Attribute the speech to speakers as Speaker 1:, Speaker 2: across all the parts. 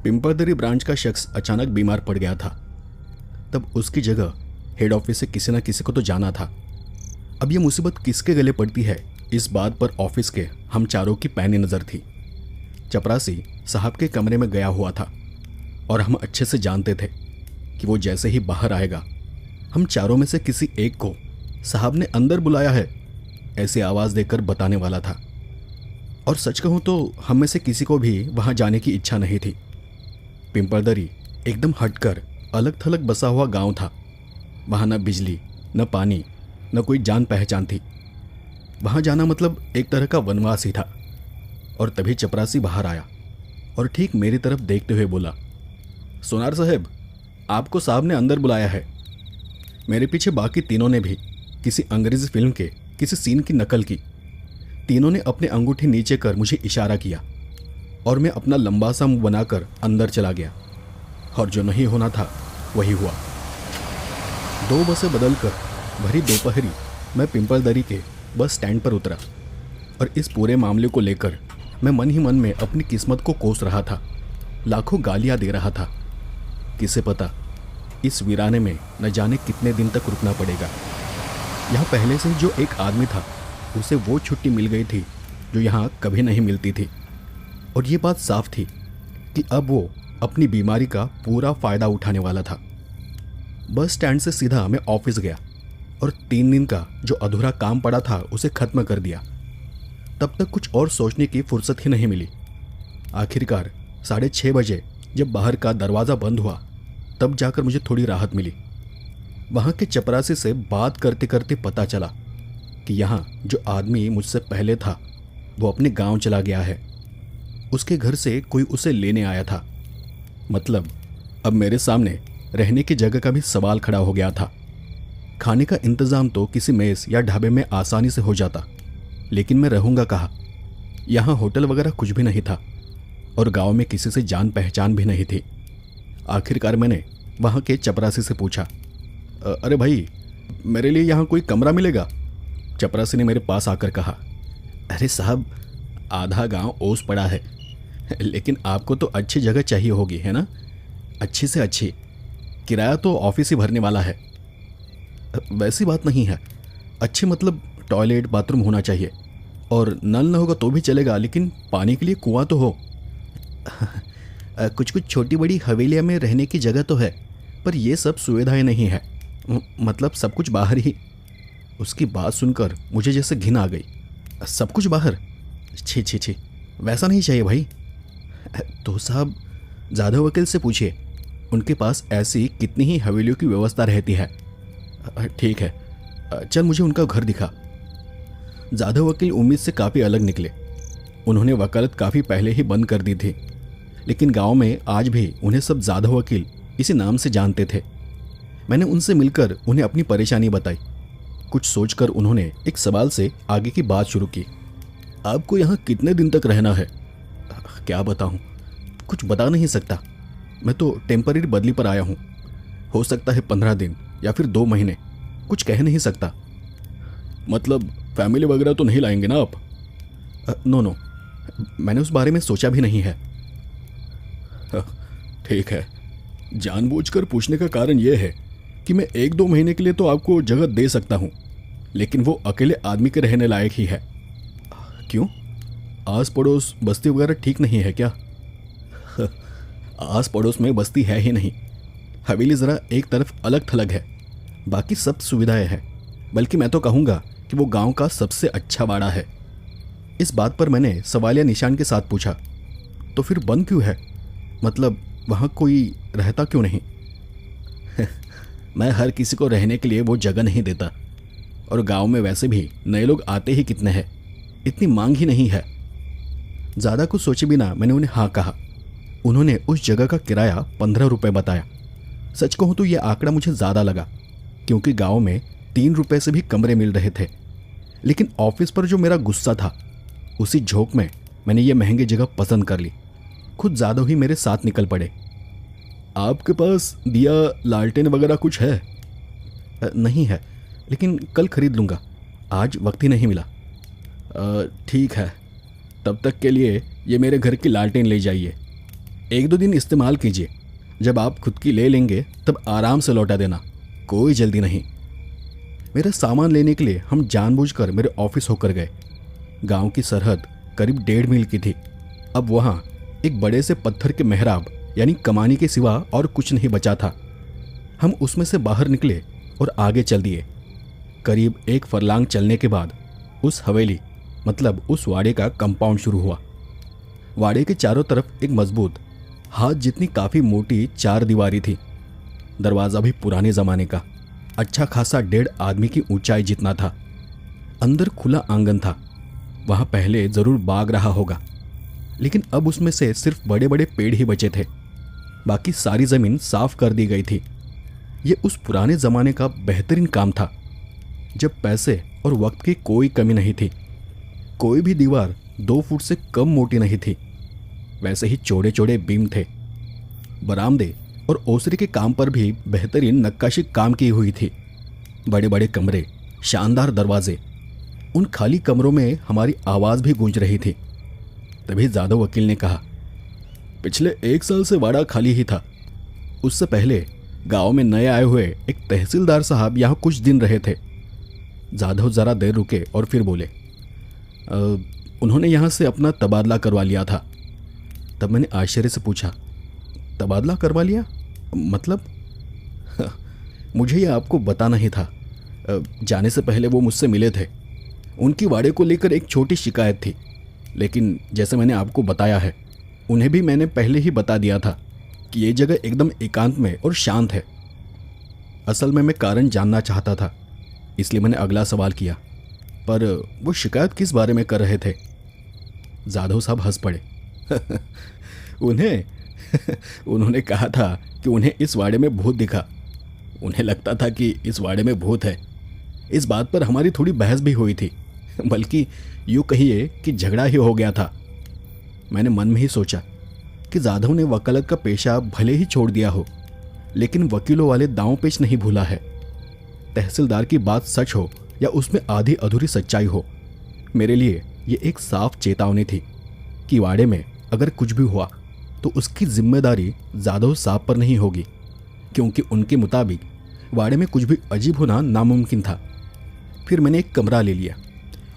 Speaker 1: पिंपरदरी branch का शख्स अचानक बीमार पड़ गया था। तब उसकी जगह हेड ऑफिस से किसी न किसी को तो जाना था। अब ये मुसीबत किसके गले पड़ती है, इस बात पर ऑफिस के हम चारों की पैनी नज़र थी। चपरासी साहब के कमरे में गया हुआ था और हम अच्छे से जानते थे कि वो जैसे ही बाहर आएगा हम चारों में से किसी एक को साहब ने अंदर बुलाया है ऐसी आवाज़ देकर बताने वाला था। और सच कहूँ तो हम में से किसी को भी वहाँ जाने की इच्छा नहीं थी। पिंपरदरी एकदम हटकर अलग थलग बसा हुआ गांव था। वहाँ न बिजली, न पानी, न कोई जान पहचान थी। वहाँ जाना मतलब एक तरह का वनवास ही था। और तभी चपरासी बाहर आया और ठीक मेरी तरफ देखते हुए बोला, सोनार साहब, आपको साहब ने अंदर बुलाया है। मेरे पीछे बाकी तीनों ने भी किसी अंग्रेजी फिल्म के किसी सीन की नकल की। तीनों ने अपने अंगूठी नीचे कर मुझे इशारा किया और मैं अपना लंबा सा मुंह बनाकर अंदर चला गया। और जो नहीं होना था वही हुआ। 2 बसें बदलकर भरी दोपहरी मैं पिंपलदरी के बस स्टैंड पर उतरा और इस पूरे मामले को लेकर मैं मन ही मन में अपनी किस्मत को कोस रहा था। लाखों गालियां दे रहा था। किसे पता इस वीराने में न जाने कितने दिन तक रुकना पड़ेगा। यहाँ पहले से जो एक आदमी था उसे वो छुट्टी मिल गई थी जो यहाँ कभी नहीं मिलती थी। और ये बात साफ थी कि अब वो अपनी बीमारी का पूरा फ़ायदा उठाने वाला था। बस स्टैंड से सीधा मैं ऑफिस गया और 3 दिन का जो अधूरा काम पड़ा था उसे ख़त्म कर दिया। तब तक कुछ और सोचने की फुर्सत ही नहीं मिली। आखिरकार 6:30 बजे जब बाहर का दरवाज़ा बंद हुआ तब जाकर मुझे थोड़ी राहत मिली। वहाँ के चपरासी से बात करते करते पता चला कि यहाँ जो आदमी मुझसे पहले था वो अपने गांव चला गया है। उसके घर से कोई उसे लेने आया था। मतलब अब मेरे सामने रहने की जगह का भी सवाल खड़ा हो गया था। खाने का इंतज़ाम तो किसी मेस या ढाबे में आसानी से हो जाता, लेकिन मैं रहूँगा कहाँ? यहाँ होटल वगैरह कुछ भी नहीं था और गांव में किसी से जान पहचान भी नहीं थी। आखिरकार मैंने वहाँ के चपरासी से पूछा, अरे भाई, मेरे लिए यहाँ कोई कमरा मिलेगा? चपरासी ने मेरे पास आकर कहा, अरे साहब, आधा गांव ओस पड़ा है, लेकिन आपको तो अच्छी जगह चाहिए होगी, है ना? अच्छी से अच्छी। किराया तो ऑफिस ही भरने वाला है। वैसी बात नहीं है। अच्छी मतलब टॉयलेट बाथरूम होना चाहिए और नल न होगा तो भी चलेगा, लेकिन पानी के लिए कुआं तो हो। कुछ कुछ छोटी बड़ी हवेलियाँ में रहने की जगह तो है, पर ये सब सुविधाएं नहीं है। मतलब सब कुछ बाहर ही। उसकी बात सुनकर मुझे जैसे घिन आ गई। सब कुछ बाहर? छी छी छी, वैसा नहीं चाहिए भाई। तो साहब, जाधव वकील से पूछिए, उनके पास ऐसी कितनी ही हवेलियों की व्यवस्था रहती है। ठीक है, चल मुझे उनका घर दिखा। जाधव वकील उम्मीद से काफ़ी अलग निकले। उन्होंने वकालत काफ़ी पहले ही बंद कर दी थी, लेकिन गांव में आज भी उन्हें सब जाधव वकील इसी नाम से जानते थे। मैंने उनसे मिलकर उन्हें अपनी परेशानी बताई। कुछ सोचकर उन्होंने एक सवाल से आगे की बात शुरू की। आपको यहाँ कितने दिन तक रहना है? क्या बताऊँ, कुछ बता नहीं सकता। मैं तो टेम्पररी बदली पर आया हूँ। हो सकता है 15 दिन या फिर 2 महीने, कुछ कह नहीं सकता। मतलब फैमिली वगैरह तो नहीं लाएंगे ना आप? नो, मैंने उस बारे में सोचा भी नहीं है। ठीक है, जानबूझकर पूछने का कारण यह है कि मैं 1-2 महीने के लिए तो आपको जगह दे सकता हूँ, लेकिन वो अकेले आदमी के रहने लायक ही है। क्यों? आस पड़ोस बस्ती वगैरह ठीक नहीं है क्या? आस पड़ोस में बस्ती है ही नहीं। हवेली ज़रा एक तरफ अलग थलग है, बाकी सब सुविधाएं हैं। बल्कि मैं तो कहूँगा कि वो गांव का सबसे अच्छा वाड़ा है। इस बात पर मैंने सवालिया निशान के साथ पूछा, तो फिर बंद क्यों है? मतलब वहाँ कोई रहता क्यों नहीं? मैं हर किसी को रहने के लिए वो जगह नहीं देता, और गांव में वैसे भी नए लोग आते ही कितने हैं, इतनी मांग ही नहीं है। ज़्यादा कुछ सोचे बिना मैंने उन्हें हाँ कहा। उन्होंने उस जगह का किराया 15 रुपये बताया। सच कहूँ तो यह आंकड़ा मुझे ज़्यादा लगा, क्योंकि गांव में 3 रुपये से भी कमरे मिल रहे थे। लेकिन ऑफिस पर जो मेरा गुस्सा था, उसी झोंक में मैंने ये महंगी जगह पसंद कर ली। खुद जादव ही मेरे साथ निकल पड़े। आपके पास दिया लालटेन वगैरह कुछ है? नहीं है, लेकिन कल खरीद लूँगा, आज वक्त ही नहीं मिला। ठीक है, तब तक के लिए ये मेरे घर की लालटेन ले जाइए। एक दो दिन इस्तेमाल कीजिए, जब आप खुद की ले लेंगे तब आराम से लौटा देना, कोई जल्दी नहीं। मेरा सामान लेने के लिए हम जानबूझकर मेरे ऑफिस होकर गए। गांव की सरहद करीब 1.5 मील की थी। अब वहाँ एक बड़े से पत्थर के मेहराब यानी कमानी के सिवा और कुछ नहीं बचा था। हम उसमें से बाहर निकले और आगे चल दिए। करीब 1 फरलांग चलने के बाद उस हवेली मतलब उस वाड़े का कंपाउंड शुरू हुआ। वाड़े के चारों तरफ एक मजबूत हाथ जितनी काफ़ी मोटी 4 दीवारी थी। दरवाज़ा भी पुराने ज़माने का, अच्छा खासा 1.5 आदमी की ऊंचाई जितना था। अंदर खुला आंगन था। वहाँ पहले ज़रूर बाग रहा होगा, लेकिन अब उसमें से सिर्फ बड़े बड़े पेड़ ही बचे थे। बाकी सारी ज़मीन साफ कर दी गई थी। ये उस पुराने ज़माने का बेहतरीन काम था, जब पैसे और वक्त की कोई कमी नहीं थी। कोई भी दीवार 2 फुट से कम मोटी नहीं थी। वैसे ही चौड़े चौड़े बीम थे। बरामदे और ओसरे के काम पर भी बेहतरीन नक्काशी काम की हुई थी। बड़े बड़े कमरे, शानदार दरवाजे। उन खाली कमरों में हमारी आवाज़ भी गूंज रही थी। तभी जादव वकील ने कहा, पिछले 1 साल से वाड़ा खाली ही था। उससे पहले गांव में नए आए हुए एक तहसीलदार साहब यहाँ कुछ दिन रहे थे। जाधव ज़रा देर रुके और फिर बोले, उन्होंने यहाँ से अपना तबादला करवा लिया था। तब मैंने आश्चर्य से पूछा, तबादला करवा लिया मतलब? मुझे यह आपको बताना ही था। जाने से पहले वो मुझसे मिले थे। उनकी वाड़े को लेकर एक छोटी शिकायत थी, लेकिन जैसे मैंने आपको बताया है, उन्हें भी मैंने पहले ही बता दिया था कि ये जगह एकदम एकांत में और शांत है। असल में मैं कारण जानना चाहता था, इसलिए मैंने अगला सवाल किया, पर वो शिकायत किस बारे में कर रहे थे? जाधव साहब हंस पड़े। उन्होंने कहा था कि उन्हें इस वाड़े में भूत दिखा। उन्हें लगता था कि इस वाड़े में भूत है। इस बात पर हमारी थोड़ी बहस भी हुई थी, बल्कि यूँ कहिए कि झगड़ा ही हो गया था। मैंने मन में ही सोचा कि जाधव ने वकालत का पेशा भले ही छोड़ दिया हो, लेकिन वकीलों वाले दांव पेच नहीं भूला है। तहसीलदार की बात सच हो या उसमें आधी अधूरी सच्चाई हो, मेरे लिए ये एक साफ चेतावनी थी कि वाड़े में अगर कुछ भी हुआ तो उसकी जिम्मेदारी जाधव साहब पर नहीं होगी, क्योंकि उनके मुताबिक वाड़े में कुछ भी अजीब होना नामुमकिन था। फिर मैंने एक कमरा ले लिया,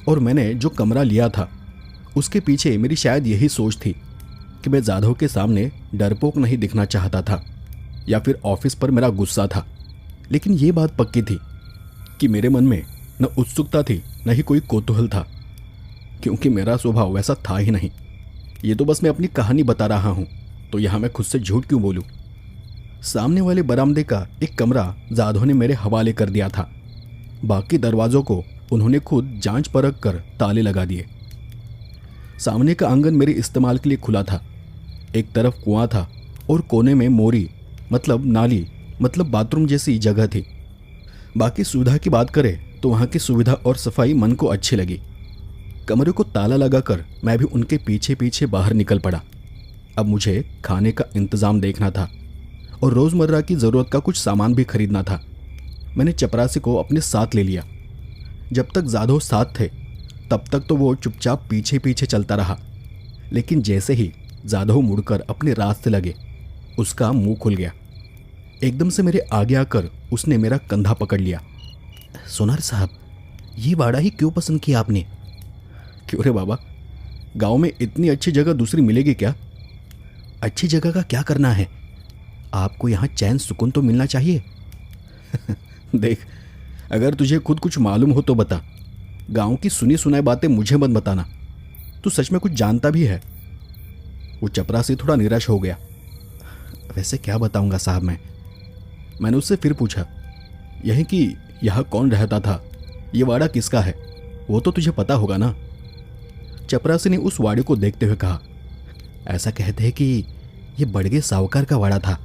Speaker 1: और मैंने जो कमरा लिया था उसके पीछे मेरी शायद यही सोच थी कि मैं जाधव के सामने डरपोक नहीं दिखना चाहता था, या फिर ऑफिस पर मेरा गुस्सा था। लेकिन ये बात पक्की थी कि मेरे मन में न उत्सुकता थी न ही कोई कौतूहल था, क्योंकि मेरा स्वभाव वैसा था ही नहीं। ये तो बस मैं अपनी कहानी बता रहा हूँ, तो यहाँ मैं खुद से झूठ क्यों बोलूँ। सामने वाले बरामदे का एक कमरा जाधव ने मेरे हवाले कर दिया था। बाकी दरवाज़ों को उन्होंने खुद जांच परख कर ताले लगा दिए। सामने का आंगन मेरे इस्तेमाल के लिए खुला था। एक तरफ कुआं था और कोने में मोरी मतलब नाली मतलब बाथरूम जैसी जगह थी। बाकी सुविधा की बात करें तो वहाँ की सुविधा और सफाई मन को अच्छी लगी। कमरे को ताला लगाकर मैं भी उनके पीछे पीछे बाहर निकल पड़ा। अब मुझे खाने का इंतज़ाम देखना था और रोज़मर्रा की ज़रूरत का कुछ सामान भी खरीदना था। मैंने चपरासी को अपने साथ ले लिया। जब तक जाधव साथ थे तब तक तो वो चुपचाप पीछे पीछे चलता रहा, लेकिन जैसे ही जाधव मुड़कर अपने रास्ते लगे, उसका मुंह खुल गया। एकदम से मेरे आगे आकर उसने मेरा कंधा पकड़ लिया। सोनार साहब, ये वाड़ा ही क्यों पसंद किया आपने? क्यों रे बाबा, गांव में इतनी अच्छी जगह दूसरी मिलेगी क्या? अच्छी जगह का क्या करना है? आपको यहाँ चैन सुकून तो मिलना चाहिए। देख, अगर तुझे खुद कुछ मालूम हो तो बता। गांव की सुनी सुनाई बातें मुझे मत बताना। तू सच में कुछ जानता भी है? वो चपरासी थोड़ा निराश हो गया। वैसे क्या बताऊंगा साहब मैंने उससे फिर पूछा, यही कि यहाँ कौन रहता था, ये वाड़ा किसका है, वो तो तुझे पता होगा ना? चपरासी ने उस वाड़े को देखते हुए कहा, ऐसा कहते हैं कि ये बड़गे साहूकार का वाड़ा था,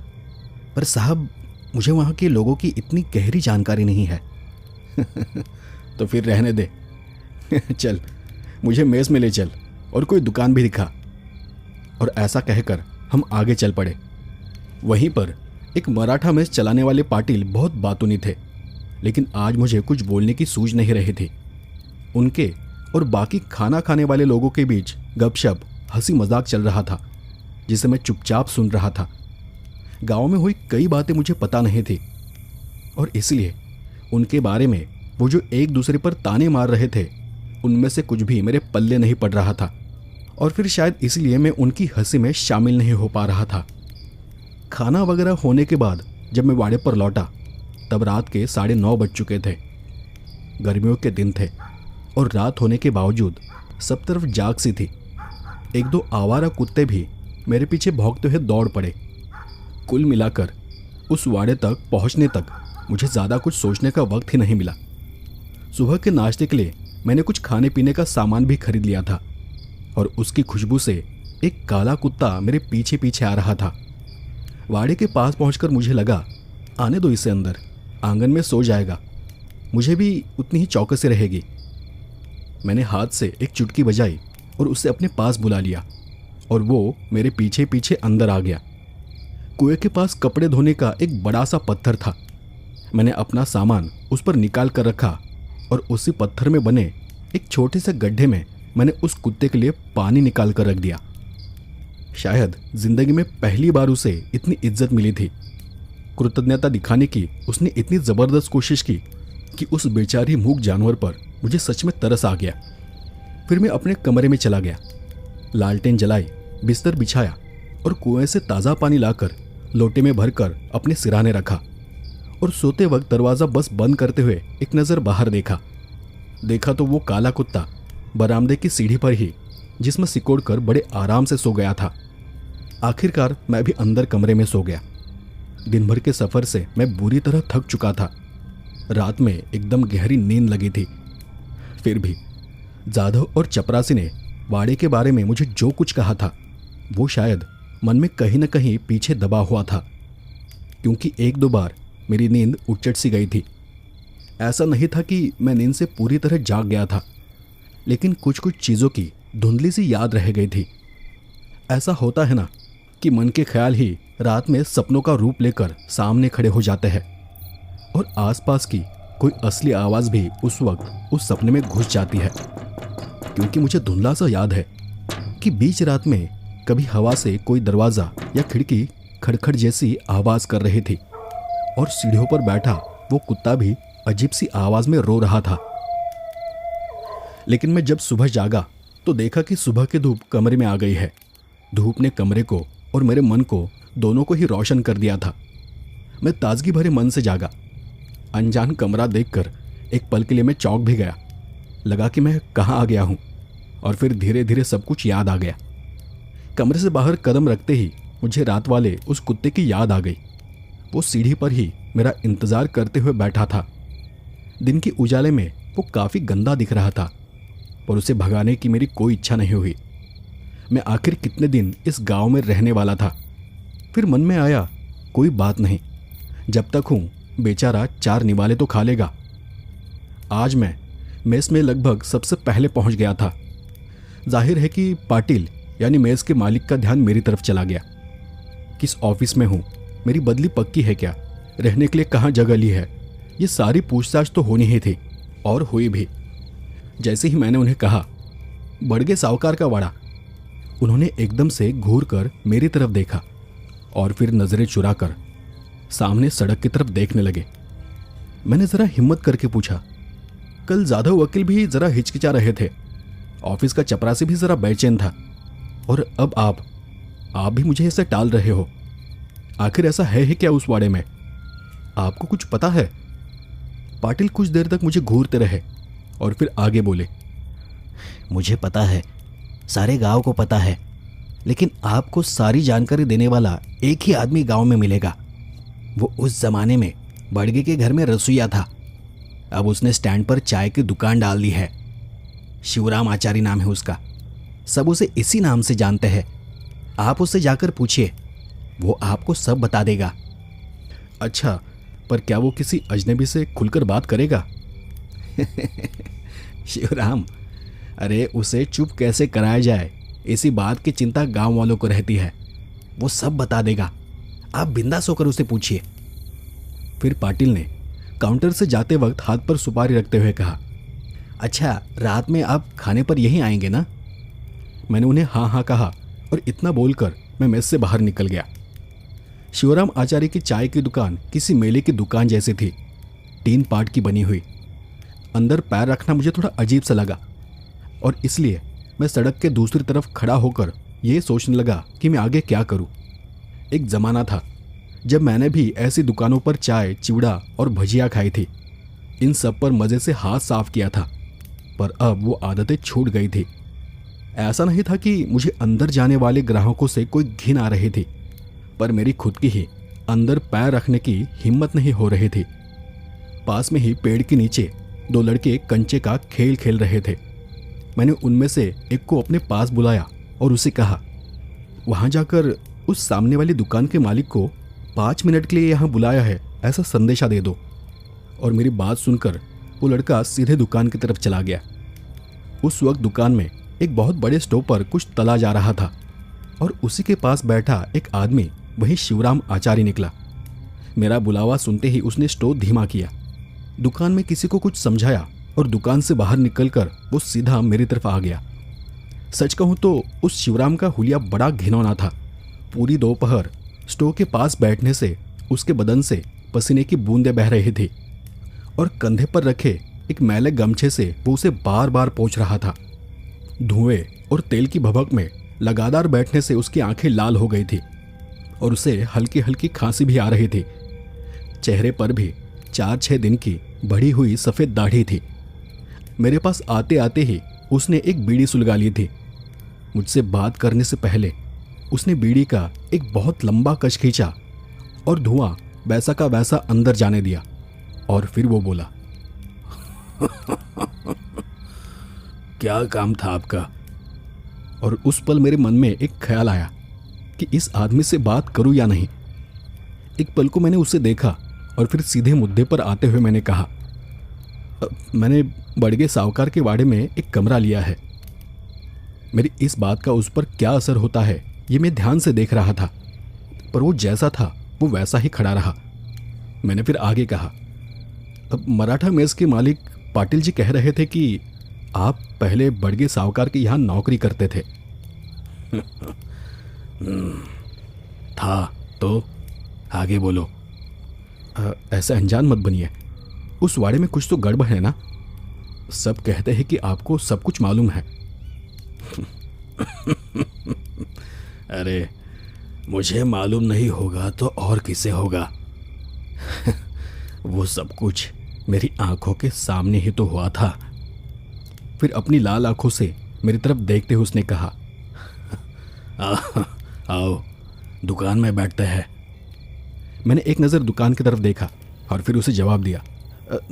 Speaker 1: पर साहब मुझे वहाँ के लोगों की इतनी गहरी जानकारी नहीं है। तो फिर रहने दे। चल, मुझे मेस में ले चल और कोई दुकान भी दिखा। और ऐसा कहकर हम आगे चल पड़े। वहीं पर एक मराठा मेस चलाने वाले पाटिल बहुत बातूनी थे, लेकिन आज मुझे कुछ बोलने की सूझ नहीं रही थी। उनके और बाकी खाना खाने वाले लोगों के बीच गपशप हंसी मजाक चल रहा था। जिसे मैं चुपचाप सुन रहा था। गांव में हुई कई बातें मुझे पता नहीं थी और इसलिए उनके बारे में वो जो एक दूसरे पर ताने मार रहे थे उनमें से कुछ भी मेरे पल्ले नहीं पड़ रहा था और फिर शायद इसलिए मैं उनकी हंसी में शामिल नहीं हो पा रहा था। खाना वगैरह होने के बाद जब मैं वाड़े पर लौटा तब रात के 9:30 बज चुके थे। गर्मियों के दिन थे और रात होने के बावजूद सब तरफ जाग सी थी। एक दो आवारा कुत्ते भी मेरे पीछे भौंकते हुए दौड़ पड़े। कुल मिलाकर उस वाड़े तक पहुंचने तक मुझे ज़्यादा कुछ सोचने का वक्त ही नहीं मिला। सुबह के नाश्ते के लिए मैंने कुछ खाने पीने का सामान भी खरीद लिया था और उसकी खुशबू से एक काला कुत्ता मेरे पीछे पीछे आ रहा था। वाड़े के पास पहुंचकर मुझे लगा, आने दो इसे अंदर, आंगन में सो जाएगा, मुझे भी उतनी ही चौकसी रहेगी। मैंने हाथ से एक चुटकी बजाई और उसे अपने पास बुला लिया और वो मेरे पीछे पीछे अंदर आ गया। कुएं के पास कपड़े धोने का एक बड़ा सा पत्थर था। मैंने अपना सामान उस पर निकाल कर रखा और उसी पत्थर में बने एक छोटे से गड्ढे में मैंने उस कुत्ते के लिए पानी निकाल कर रख दिया। शायद जिंदगी में पहली बार उसे इतनी इज्जत मिली थी। कृतज्ञता दिखाने की उसने इतनी ज़बरदस्त कोशिश की कि उस बेचारी मूक जानवर पर मुझे सच में तरस आ गया। फिर मैं अपने कमरे में चला गया, लालटेन जलाई, बिस्तर बिछाया और कुएं से ताज़ा पानी लाकर लोटे में भरकर अपने सिरहाने रखा और सोते वक्त दरवाज़ा बस बंद करते हुए एक नज़र बाहर देखा तो वो काला कुत्ता बरामदे की सीढ़ी पर ही जिसमें सिकोड़ कर बड़े आराम से सो गया था। आखिरकार मैं भी अंदर कमरे में सो गया। दिन भर के सफ़र से मैं बुरी तरह थक चुका था। रात में एकदम गहरी नींद लगी थी। फिर भी जाधव और चपरासी ने वाड़े के बारे में मुझे जो कुछ कहा था वो शायद मन में कहीं न कहीं पीछे दबा हुआ था, क्योंकि एक दो बार मेरी नींद उचट सी गई थी। ऐसा नहीं था कि मैं नींद से पूरी तरह जाग गया था, लेकिन कुछ कुछ चीज़ों की धुंधली सी याद रह गई थी। ऐसा होता है ना कि मन के ख्याल ही रात में सपनों का रूप लेकर सामने खड़े हो जाते हैं और आसपास की कोई असली आवाज़ भी उस वक्त उस सपने में घुस जाती है। क्योंकि मुझे धुंधला सा याद है कि बीच रात में कभी हवा से कोई दरवाज़ा या खिड़की खड़खड़ जैसी आवाज़ कर रही थी और सीढ़ियों पर बैठा वो कुत्ता भी अजीब सी आवाज़ में रो रहा था। लेकिन मैं जब सुबह जागा तो देखा कि सुबह की धूप कमरे में आ गई है। धूप ने कमरे को और मेरे मन को दोनों को ही रोशन कर दिया था। मैं ताजगी भरे मन से जागा। अनजान कमरा देखकर एक पल के लिए मैं चौंक भी गया। लगा कि मैं कहाँ आ गया हूँ और फिर धीरे धीरे सब कुछ याद आ गया। कमरे से बाहर कदम रखते ही मुझे रात वाले उस कुत्ते की याद आ गई। वो सीढ़ी पर ही मेरा इंतज़ार करते हुए बैठा था। दिन के उजाले में वो काफ़ी गंदा दिख रहा था, पर उसे भगाने की मेरी कोई इच्छा नहीं हुई। मैं आखिर कितने दिन इस गांव में रहने वाला था। फिर मन में आया, कोई बात नहीं, जब तक हूँ बेचारा 4 निवाले तो खा लेगा। आज मैं मेस में लगभग सबसे पहले पहुँच गया था। जाहिर है कि पाटिल यानी मेस के मालिक का ध्यान मेरी तरफ चला गया। किस ऑफिस में हूँ, मेरी बदली पक्की है क्या, रहने के लिए कहाँ जगह ली है, ये सारी पूछताछ तो होनी ही थी और हुई भी। जैसे ही मैंने उन्हें कहा, बड़गे साहूकार का वाड़ा, उन्होंने एकदम से घूर कर मेरी तरफ देखा और फिर नजरें चुराकर सामने सड़क की तरफ देखने लगे। मैंने ज़रा हिम्मत करके पूछा, कल जाधव वकील भी ज़रा हिचकिचा रहे थे, ऑफिस का चपरासी भी ज़रा बेचैन था, और अब आप भी मुझे ऐसे टाल रहे हो। आखिर ऐसा है ही क्या उस वाड़े में, आपको कुछ पता है? पाटिल कुछ देर तक मुझे घूरते रहे और फिर आगे बोले,
Speaker 2: मुझे पता है, सारे गांव को पता है, लेकिन आपको सारी जानकारी देने वाला एक ही आदमी गांव में मिलेगा। वो उस जमाने में बड़गे के घर में रसोइया था। अब उसने स्टैंड पर चाय की दुकान डाल दी है। शिवराम आचार्य नाम है उसका, सब उसे इसी नाम से जानते हैं। आप उससे जाकर पूछिए, वो आपको सब बता देगा।
Speaker 1: अच्छा, पर क्या वो किसी अजनबी से खुलकर बात करेगा?
Speaker 2: शिवराम, अरे उसे चुप कैसे कराया जाए, इसी बात की चिंता गांव वालों को रहती है। वो सब बता देगा, आप बिंदास होकर उसे पूछिए।
Speaker 1: फिर पाटिल ने काउंटर से जाते वक्त हाथ पर सुपारी रखते हुए कहा,
Speaker 2: अच्छा, रात में आप खाने पर यहीं आएंगे ना?
Speaker 1: मैंने उन्हें हाँ हाँ कहा और इतना बोलकर मैं मेस से बाहर निकल गया। शिवराम आचार्य की चाय की दुकान किसी मेले की दुकान जैसी थी, 3 पार्ट की बनी हुई। अंदर पैर रखना मुझे थोड़ा अजीब सा लगा और इसलिए मैं सड़क के दूसरी तरफ खड़ा होकर ये सोचने लगा कि मैं आगे क्या करूं। एक ज़माना था जब मैंने भी ऐसी दुकानों पर चाय, चिवड़ा और भजिया खाई थी। इन सब पर मज़े से हाथ साफ किया था, पर अब वो आदतें छूट गई थी। ऐसा नहीं था कि मुझे अंदर जाने वाले ग्राहकों से कोई घिन आ रही थी, पर मेरी खुद की ही अंदर पैर रखने की हिम्मत नहीं हो रही थी। पास में ही पेड़ के नीचे 2 लड़के कंचे का खेल खेल रहे थे। मैंने उनमें से एक को अपने पास बुलाया और उसे कहा, वहाँ जाकर उस सामने वाली दुकान के मालिक को 5 मिनट के लिए यहाँ बुलाया है, ऐसा संदेशा दे दो। और मेरी बात सुनकर वो लड़का सीधे दुकान की तरफ चला गया। उस वक्त दुकान में एक बहुत बड़े स्टोव पर कुछ तला जा रहा था और उसी के पास बैठा एक आदमी वही शिवराम आचार्य निकला। मेरा बुलावा सुनते ही उसने स्टोव धीमा किया, दुकान में किसी को कुछ समझाया और दुकान से बाहर निकलकर वो सीधा मेरी तरफ आ गया। सच कहूँ तो उस शिवराम का हुलिया बड़ा घिनौना था। पूरी दोपहर स्टोव के पास बैठने से उसके बदन से पसीने की बूंदें बह रही थी और कंधे पर रखे एक मैले गमछे से वो उसे बार बार पोंछ रहा था। धुएं और तेल की भभक में लगातार बैठने से उसकी आंखें लाल हो गई थी और उसे हल्की हल्की खांसी भी आ रही थी। चेहरे पर भी 4-6 दिन की बढ़ी हुई सफ़ेद दाढ़ी थी। मेरे पास आते आते ही उसने एक बीड़ी सुलगा ली थी। मुझसे बात करने से पहले उसने बीड़ी का एक बहुत लंबा कश खींचा और धुआं वैसा का वैसा अंदर जाने दिया और फिर वो बोला, क्या काम था आपका? और उस पल मेरे मन में एक ख्याल आया कि इस आदमी से बात करूं या नहीं। एक पल को मैंने उसे देखा और फिर सीधे मुद्दे पर आते हुए मैंने कहा, मैंने बड़गे साहूकार के वाड़े में एक कमरा लिया है। मेरी इस बात का उस पर क्या असर होता है ये मैं ध्यान से देख रहा था, पर वो जैसा था वो वैसा ही खड़ा रहा। मैंने फिर आगे कहा, अब मराठा मेस के मालिक पाटिल जी कह रहे थे कि आप पहले बड़गे साहूकार के यहाँ नौकरी करते थे। था तो आगे बोलो। ऐसा अनजान मत बनिए, उस वाड़े में कुछ तो गड़बड़ है ना। सब कहते हैं कि आपको सब कुछ मालूम है। अरे मुझे मालूम नहीं होगा तो और किसे होगा। वो सब कुछ मेरी आंखों के सामने ही तो हुआ था। फिर अपनी लाल आंखों से मेरी तरफ देखते हुए उसने कहा, आओ दुकान में बैठते हैं। मैंने एक नज़र दुकान की तरफ देखा और फिर उसे जवाब दिया,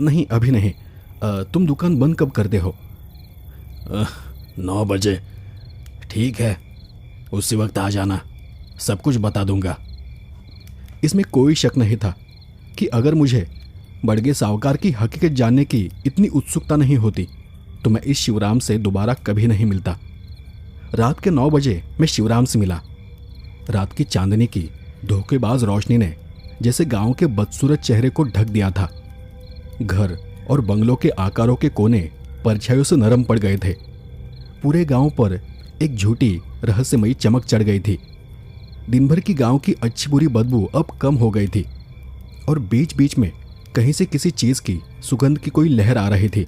Speaker 1: नहीं अभी नहीं। तुम दुकान बंद कब करते हो? 9 बजे। ठीक है, उसी वक्त आ जाना, सब कुछ बता दूंगा। इसमें कोई शक नहीं था कि अगर मुझे बड़गे साहूकार की हकीकत जानने की इतनी उत्सुकता नहीं होती तो मैं इस शिवराम से दोबारा कभी नहीं मिलता। रात के 9 बजे मैं शिवराम से मिला। रात की चांदनी की धोखेबाज रोशनी ने जैसे गांव के बदसूरत चेहरे को ढक दिया था। घर और बंगलों के आकारों के कोने परछाइयों से नरम पड़ गए थे। पूरे गांव पर एक झूठी रहस्यमयी चमक चढ़ गई थी। दिन भर की गांव की अच्छी बुरी बदबू अब कम हो गई थी और बीच बीच में कहीं से किसी चीज की सुगंध की कोई लहर आ रही थी।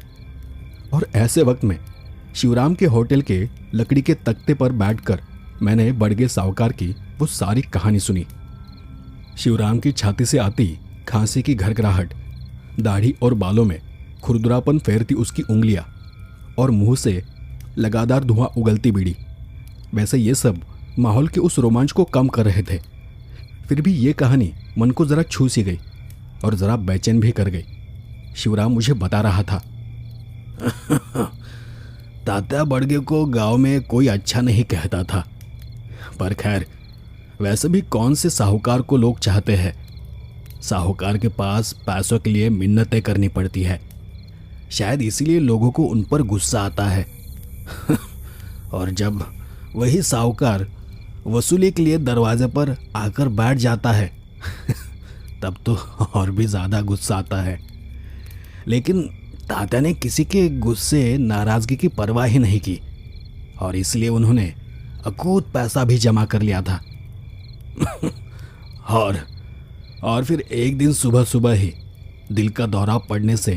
Speaker 1: और ऐसे वक्त में शिवराम के होटल के लकड़ी के तख्ते पर बैठकर मैंने बड़गे साहूकार की वो सारी कहानी सुनी। शिवराम की छाती से आती खांसी की घरघराहट, दाढ़ी और बालों में खुरदुरापन फेरती उसकी उंगलियां और मुंह से लगातार धुआं उगलती बीड़ी। वैसे ये सब माहौल के उस रोमांच को कम कर रहे थे। फिर भी ये कहानी मन को ज़रा छू सी गई और ज़रा बेचैन भी कर गई। शिवराम मुझे बता रहा था, तात्या बड़गे को गांव में कोई अच्छा नहीं कहता था, पर खैर वैसे भी कौन से साहूकार को लोग चाहते हैं। साहूकार के पास पैसों के लिए मिन्नतें करनी पड़ती है, शायद इसीलिए लोगों को उन पर गुस्सा आता है। और जब वही साहूकार वसूली के लिए दरवाजे पर आकर बैठ जाता है तब तो और भी ज़्यादा गुस्सा आता है। लेकिन तात्या ने किसी के गुस्से नाराज़गी की परवाह ही नहीं की और इसलिए उन्होंने अकूत पैसा भी जमा कर लिया था
Speaker 2: और और फिर एक दिन सुबह सुबह ही दिल का दौरा पड़ने से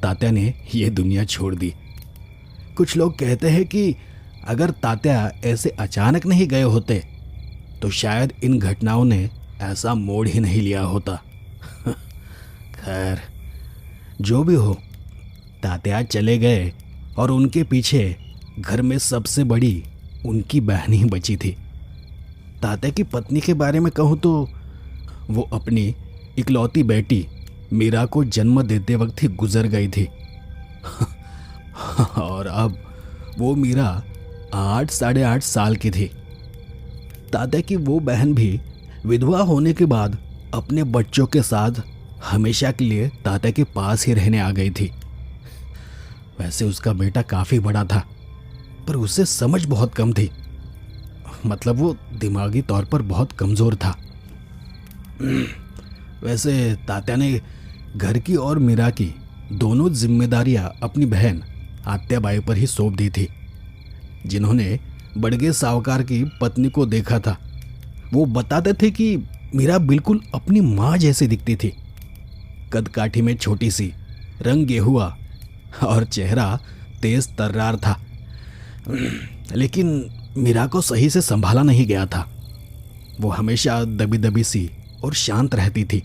Speaker 2: तात्या ने ये दुनिया छोड़ दी। कुछ लोग कहते हैं कि अगर तात्या ऐसे अचानक नहीं गए होते तो शायद इन घटनाओं ने ऐसा मोड़ ही नहीं लिया होता। खैर, जो भी हो, तात्या चले गए और उनके पीछे घर में सबसे बड़ी उनकी बहन ही बची थी। तात्या की पत्नी के बारे में कहूँ तो वो अपनी इकलौती बेटी मीरा को जन्म देते वक्त ही गुजर गई थी। और अब वो मीरा 8 साढ़े 8 साल की थी। तात्या की वो बहन भी विधवा होने के बाद अपने बच्चों के साथ हमेशा के लिए तात्या के पास ही रहने आ गई थी। वैसे उसका बेटा काफ़ी बड़ा था, पर उसे समझ बहुत कम थी। मतलब वो दिमागी तौर पर बहुत कमज़ोर था। वैसे तात्या ने घर की और मीरा की दोनों जिम्मेदारियां अपनी बहन आत्याबाई पर ही सौंप दी थी, जिन्होंने बड़गे साहूकार की पत्नी को देखा था। वो बताते थे कि मीरा बिल्कुल अपनी माँ जैसी दिखती थी। कद काठी में छोटी सी, रंग गेहुआ और चेहरा तेज तर्रार था। लेकिन मीरा को सही से संभाला नहीं गया था। वो हमेशा दबी दबी सी और शांत रहती थी।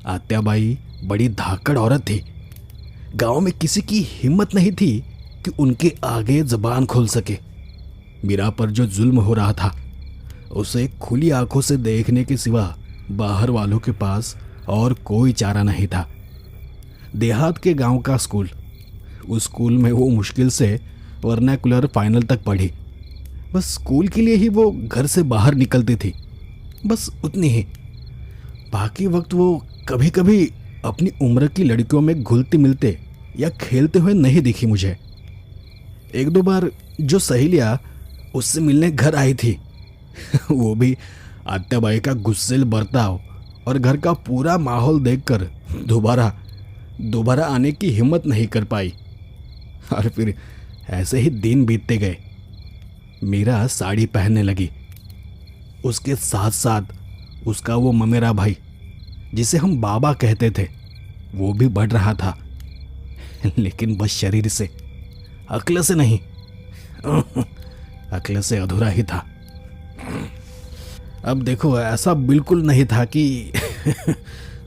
Speaker 2: आत्याबाई बड़ी धाकड़ औरत थी। गांव में किसी की हिम्मत नहीं थी कि उनके आगे जबान खोल सके। मीरा पर जो जुल्म हो रहा था उसे खुली आंखों से देखने के सिवा बाहर वालों के पास और कोई चारा नहीं था। देहात के गांव का स्कूल, उस स्कूल में वो मुश्किल से वर्नाकुलर फाइनल तक पढ़ी। बस स्कूल के लिए ही वो घर से बाहर निकलती थी, बस उतनी ही। बाकी वक्त वो कभी कभी अपनी उम्र की लड़कियों में घुलते मिलते या खेलते हुए नहीं दिखी मुझे। एक दो बार जो सहेलियां उससे मिलने घर आई थी वो भी आत्याबाई का गुस्सेल बर्ताव और घर का पूरा माहौल देखकर दोबारा आने की हिम्मत नहीं कर पाई। और फिर ऐसे ही दिन बीतते गए। मीरा साड़ी पहनने लगी। उसके साथ साथ उसका वो ममेरा भाई, जिसे हम बाबा कहते थे, वो भी बढ़ रहा था। लेकिन बस शरीर से, अक्ल से नहीं। अक्ल से अधूरा ही था। अब देखो, ऐसा बिल्कुल नहीं था कि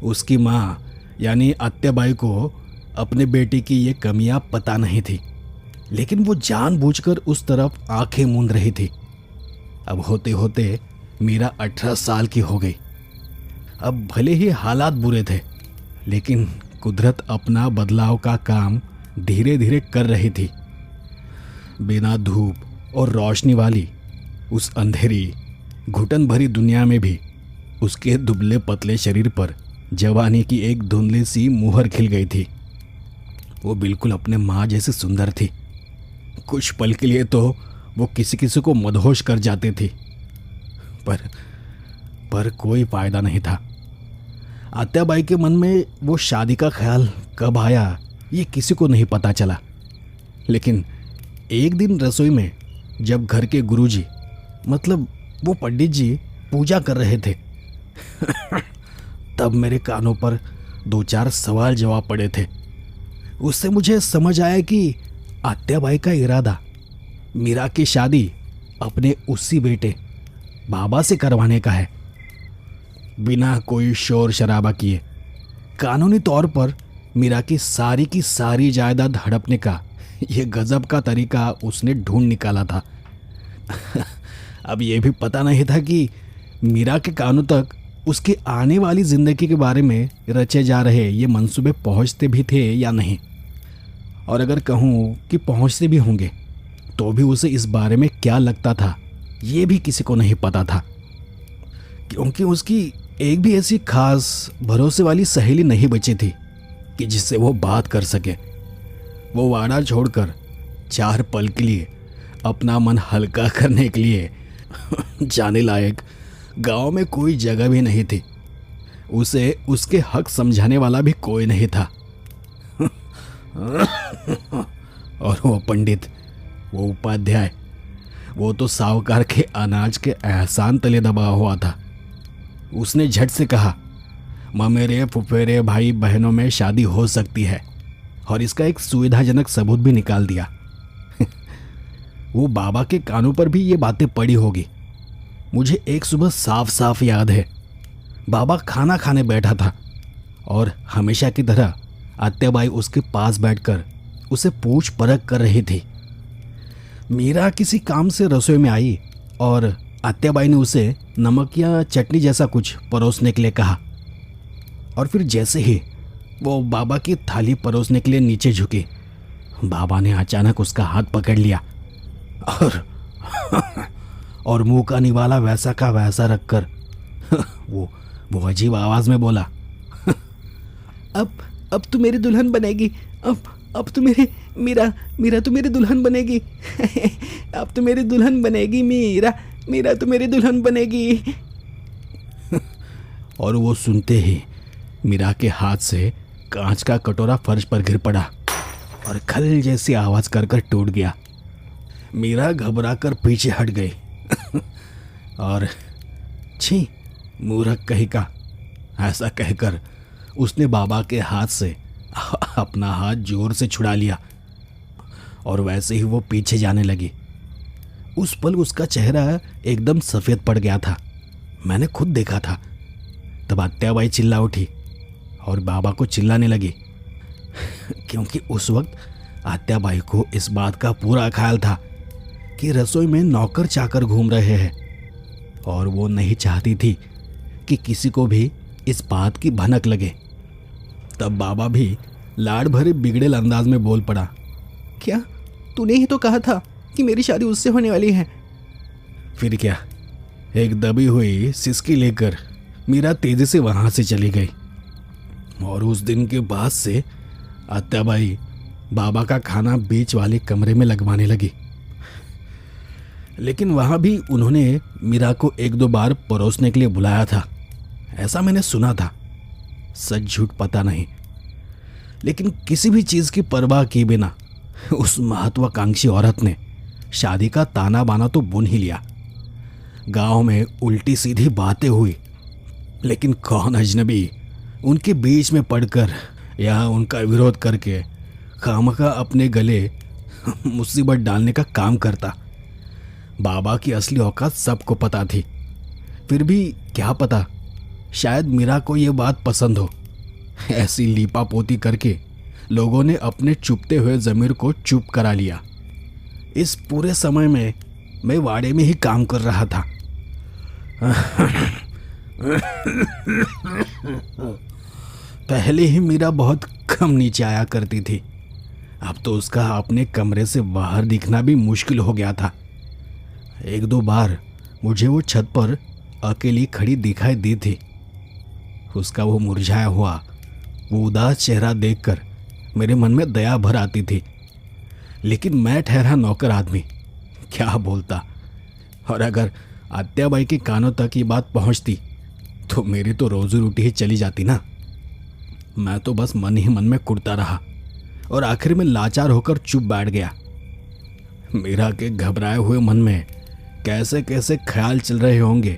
Speaker 2: उसकी माँ यानी आत्याबाई को अपने बेटे की ये कमियां पता नहीं थी, लेकिन वो जानबूझकर उस तरफ आंखें मूंद रही थी। अब होते होते मीरा 18 साल की हो गई। अब भले ही हालात बुरे थे, लेकिन कुदरत अपना बदलाव का काम धीरे धीरे कर रही थी। बिना धूप और रोशनी वाली उस अंधेरी घुटन भरी दुनिया में भी उसके दुबले पतले शरीर पर जवानी की एक धुंधली सी मुहर खिल गई थी। वो बिल्कुल अपने माँ जैसे सुंदर थी। कुछ पल के लिए तो वो किसी किसी को मदहोश कर जाती थी, पर कोई फायदा नहीं था। आत्याबाई के मन में वो शादी का ख्याल कब आया ये किसी को नहीं पता चला। लेकिन एक दिन रसोई में जब घर के गुरुजी, मतलब वो पंडित जी, पूजा कर रहे थे तब मेरे कानों पर 2-4 सवाल जवाब पड़े थे। उससे मुझे समझ आया कि आत्याबाई का इरादा मीरा की शादी अपने उसी बेटे बाबा से करवाने का है, बिना कोई शोर शराबा किए। कानूनी तौर पर मीरा की सारी जायदाद हड़पने का ये गजब का तरीका उसने ढूंढ निकाला था। अब ये भी पता नहीं था कि मीरा के कानों तक उसकी आने वाली जिंदगी के बारे में रचे जा रहे ये मंसूबे पहुंचते भी थे या नहीं। और अगर कहूँ कि पहुंचते भी होंगे तो भी उसे इस बारे में क्या लगता था ये भी किसी को नहीं पता था, क्योंकि उसकी एक भी ऐसी खास भरोसे वाली सहेली नहीं बची थी कि जिससे वो बात कर सके। वो वाड़ा छोड़कर 4 पल के लिए अपना मन हल्का करने के लिए जाने लायक गांव में कोई जगह भी नहीं थी। उसे उसके हक समझाने वाला भी कोई नहीं था। और वो पंडित, वो उपाध्याय, वो तो साहूकार के अनाज के एहसान तले दबा हुआ था। उसने झट से कहा, ममेरे फुफेरे भाई बहनों में शादी हो सकती है, और इसका एक सुविधाजनक सबूत भी निकाल दिया। वो बाबा के कानों पर भी ये बातें पड़ी होगी। मुझे एक सुबह साफ साफ याद है, बाबा खाना खाने बैठा था और हमेशा की तरह आत्याबाई उसके पास बैठकर उसे पूछ परख कर रही थी। मीरा किसी काम से रसोई में आई और आत्याबाई ने उसे नमक या चटनी जैसा कुछ परोसने के लिए कहा, और फिर जैसे ही वो बाबा की थाली परोसने के लिए नीचे झुकी, बाबा ने अचानक उसका हाथ पकड़ लिया और मुंह का निवाला वैसा का वैसा रखकर वो अजीब आवाज में बोला, अब तू मेरी दुल्हन बनेगी, अब तू मीरा तू मेरी दुल्हन बनेगी। अब तू मेरी दुल्हन बनेगी मीरा तू मेरी दुल्हन बनेगी। और वो सुनते ही मीरा के हाथ से कांच का कटोरा फर्श पर गिर पड़ा और खल जैसी आवाज कर टूट गया। मीरा घबरा कर पीछे हट गई और छी मूर्ख कहीं का, ऐसा कहकर उसने बाबा के हाथ से अपना हाथ जोर से छुड़ा लिया और वैसे ही वो पीछे जाने लगी। उस पल उसका चेहरा एकदम सफ़ेद पड़ गया था। मैंने खुद देखा था। तब आत्याबाई चिल्ला उठी और बाबा को चिल्लाने लगी, क्योंकि उस वक्त आत्याबाई को इस बात का पूरा ख्याल था कि रसोई में नौकर चाकर घूम रहे हैं और वो नहीं चाहती थी कि किसी को भी इस बात की भनक लगे। तब बाबा भी लाड़ भरे बिगड़ेल अंदाज में बोल पड़ा, क्या तूने ही तो कहा था कि मेरी शादी उससे होने वाली है। फिर क्या, एक दबी हुई सिसकी लेकर मीरा तेजी से वहां से चली गई और उस दिन के बाद से आत्याबाई बाबा का खाना बीच वाले कमरे में लगवाने लगी। लेकिन वहां भी उन्होंने मीरा को एक दो बार परोसने के लिए बुलाया था, ऐसा मैंने सुना था, सच झूठ पता नहीं। लेकिन किसी भी चीज की परवाह किए बिना उस महत्वाकांक्षी औरत ने शादी का ताना बाना तो बुन ही लिया। गांव में उल्टी सीधी बातें हुई, लेकिन कौन अजनबी उनके बीच में पड़कर या उनका विरोध करके खामखा अपने गले मुसीबत डालने का काम करता। बाबा की असली औकात सबको पता थी। फिर भी क्या पता, शायद मीरा को ये बात पसंद हो। ऐसी लीपा पोती करके लोगों ने अपने चुपते हुए ज़मीर को चुप करा लिया। इस पूरे समय में मैं वाड़े में ही काम कर रहा था। पहले ही मीरा बहुत कम नीचे आया करती थी, अब तो उसका अपने कमरे से बाहर दिखना भी मुश्किल हो गया था। एक दो बार मुझे वो छत पर अकेली खड़ी दिखाई दी थी। उसका वो मुरझाया हुआ, वो उदास चेहरा देखकर मेरे मन में दया भर आती थी। लेकिन मैं ठहरा नौकर आदमी, क्या बोलता। और अगर आत्याबाई के कानों तक ये बात पहुंचती तो मेरी तो रोजी रोटी ही चली जाती ना। मैं तो बस मन ही मन में कुड़ता रहा और आखिर में लाचार होकर चुप बैठ गया। मीरा के घबराए हुए मन में कैसे कैसे ख्याल चल रहे होंगे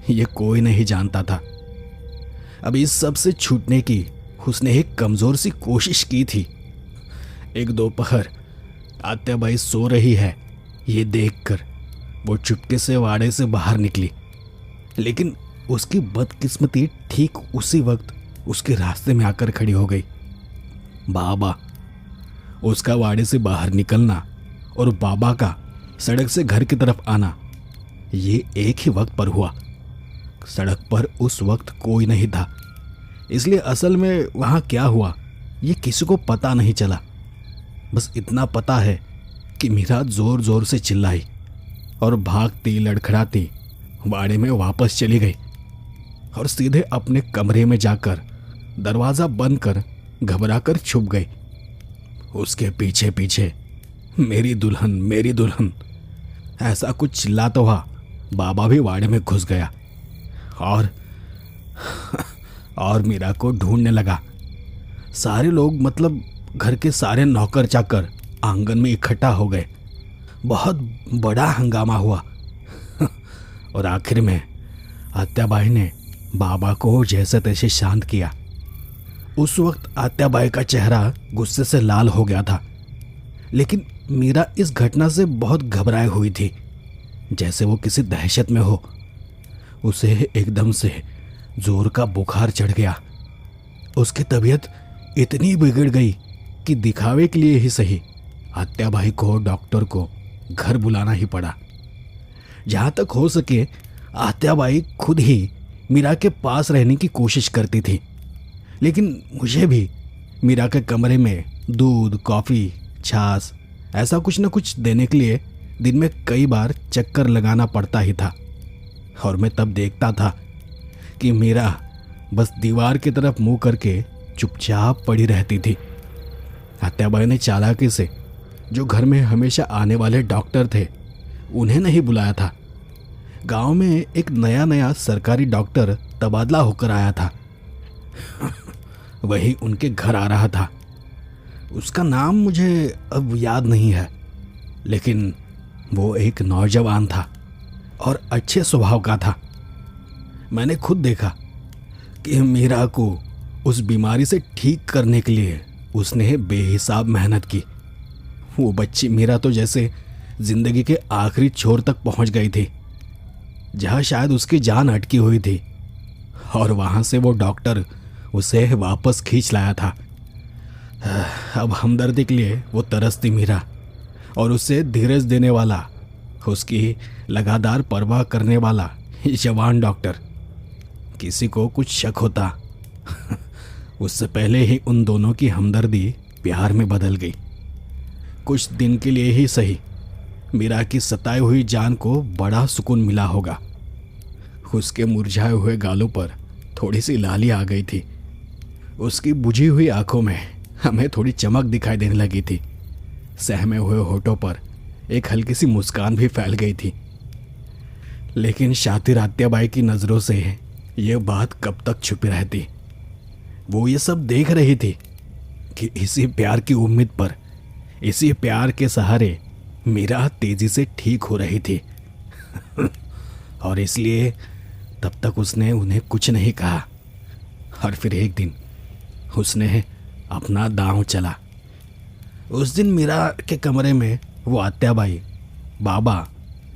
Speaker 2: ये कोई नहीं जानता था। अब इस सब से छूटने की उसने एक कमज़ोर सी कोशिश की थी। एक दोपहर आत्याबाई सो रही है ये देखकर वो चुपके से वाड़े से बाहर निकली, लेकिन उसकी बदकिस्मती ठीक उसी वक्त उसके रास्ते में आकर खड़ी हो गई। बाबा, उसका वाड़े से बाहर निकलना और बाबा का सड़क से घर की तरफ आना ये एक ही वक्त पर हुआ। सड़क पर उस वक्त कोई नहीं था, इसलिए असल में वहाँ क्या हुआ ये किसी को पता नहीं चला। बस इतना पता है कि मीरा जोर जोर से चिल्लाई और भागती लड़खड़ाती वाड़े में वापस चली गई और सीधे अपने कमरे में जाकर दरवाज़ा बंद कर घबराकर छुप गई। उसके पीछे पीछे मेरी दुल्हन ऐसा कुछ चिल्लाता हुआ बाबा भी वाड़े में घुस गया और मीरा को ढूंढने लगा। सारे लोग, मतलब घर के सारे नौकर चाकर आंगन में इकट्ठा हो गए। बहुत बड़ा हंगामा हुआ और आखिर में आत्याबाई ने बाबा को जैसे तैसे शांत किया। उस वक्त आत्याबाई का चेहरा गुस्से से लाल हो गया था, लेकिन मीरा इस घटना से बहुत घबराई हुई थी, जैसे वो किसी दहशत में हो। उसे एकदम से जोर का बुखार चढ़ गया। उसकी तबीयत इतनी बिगड़ गई कि दिखावे के लिए ही सही आत्याबाई को डॉक्टर को घर बुलाना ही पड़ा। जहाँ तक हो सके आत्याबाई खुद ही मीरा के पास रहने की कोशिश करती थी, लेकिन मुझे भी मीरा के कमरे में दूध, कॉफ़ी, छाछ ऐसा कुछ न कुछ देने के लिए दिन में कई बार चक्कर लगाना पड़ता ही था। और मैं तब देखता था कि मीरा बस दीवार की तरफ मुंह करके चुपचाप पड़ी रहती थी। आत्याबाई ने चालाकी से जो घर में हमेशा आने वाले डॉक्टर थे उन्हें नहीं बुलाया था। गांव में एक नया सरकारी डॉक्टर तबादला होकर आया था। वही उनके घर आ रहा था। उसका नाम मुझे अब याद नहीं है, लेकिन वो एक नौजवान था और अच्छे स्वभाव का था। मैंने खुद देखा कि मीरा को उस बीमारी से ठीक करने के लिए उसने बेहिसाब मेहनत की। वो बच्ची मीरा तो जैसे जिंदगी के आखिरी छोर तक पहुंच गई थी, जहां शायद उसकी जान अटकी हुई थी, और वहां से वो डॉक्टर उसे वापस खींच लाया था। अब हमदर्दी के लिए वो तरसती मीरा और उसे धीरज देने वाला, उसकी लगातार परवाह करने वाला जवान डॉक्टर। किसी को कुछ शक होता उससे पहले ही उन दोनों की हमदर्दी प्यार में बदल गई। कुछ दिन के लिए ही सही मीरा की सताई हुई जान को बड़ा सुकून मिला होगा। उसके मुरझाए हुए गालों पर थोड़ी सी लाली आ गई थी। उसकी बुझी हुई आंखों में हमें थोड़ी चमक दिखाई देने लगी थी। सहमे हुए होठों पर एक हल्की सी मुस्कान भी फैल गई थी। लेकिन शातिर आत्याबाई की नज़रों से यह बात कब तक छुपी रहती। वो ये सब देख रही थी कि इसी प्यार की उम्मीद पर, इसी प्यार के सहारे मीरा तेजी से ठीक हो रही थी। और इसलिए तब तक उसने उन्हें कुछ नहीं कहा। और फिर एक दिन उसने अपना दांव चला। उस दिन मीरा के कमरे में वो आत्याबाई, बाबा,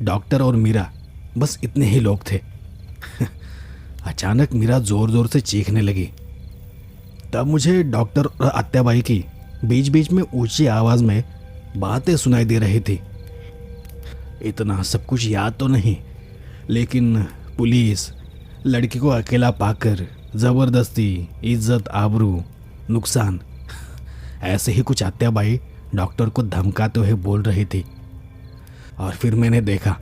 Speaker 2: डॉक्टर और मीरा, बस इतने ही लोग थे। अचानक मीरा जोर जोर से चीखने लगी। तब मुझे डॉक्टर और आत्याबाई की बीच बीच में ऊंची आवाज में बातें सुनाई दे रही थी। इतना सब कुछ याद तो नहीं, लेकिन पुलिस, लड़की को अकेला पाकर जबरदस्ती, इज्जत, आबरू, नुकसान, ऐसे ही कुछ आत्याबाई डॉक्टर को धमकाते हुए बोल रही थी। और फिर मैंने देखा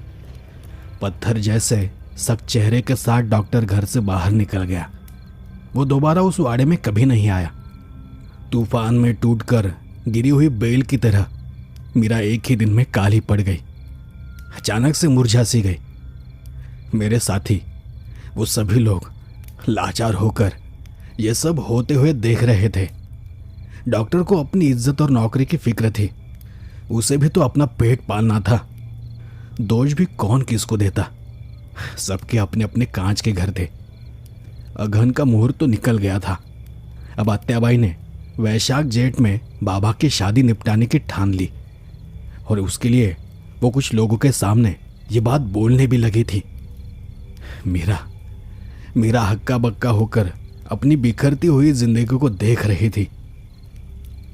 Speaker 2: पत्थर जैसे सख्त चेहरे के साथ डॉक्टर घर से बाहर निकल गया। वो दोबारा उस वाड़े में कभी नहीं आया। तूफान में टूटकर गिरी हुई बेल की तरह मीरा एक ही दिन में काली पड़ गई, अचानक से मुरझा सी गई। मेरे साथी, वो सभी लोग लाचार होकर ये सब होते हुए देख रहे थे। डॉक्टर को अपनी इज्जत और नौकरी की फिक्र थी। उसे भी तो अपना पेट पालना था। दोष भी कौन किसको देता। सबके अपने अपने कांच के घर थे। अगहन का मुहूर्त तो निकल गया था। अब आत्याबाई ने वैशाख जेठ में बाबा की शादी निपटाने की ठान ली, और उसके लिए वो कुछ लोगों के सामने ये बात बोलने भी लगी थी। मीरा हक्का बक्का होकर अपनी बिखरती हुई जिंदगी को देख रही थी,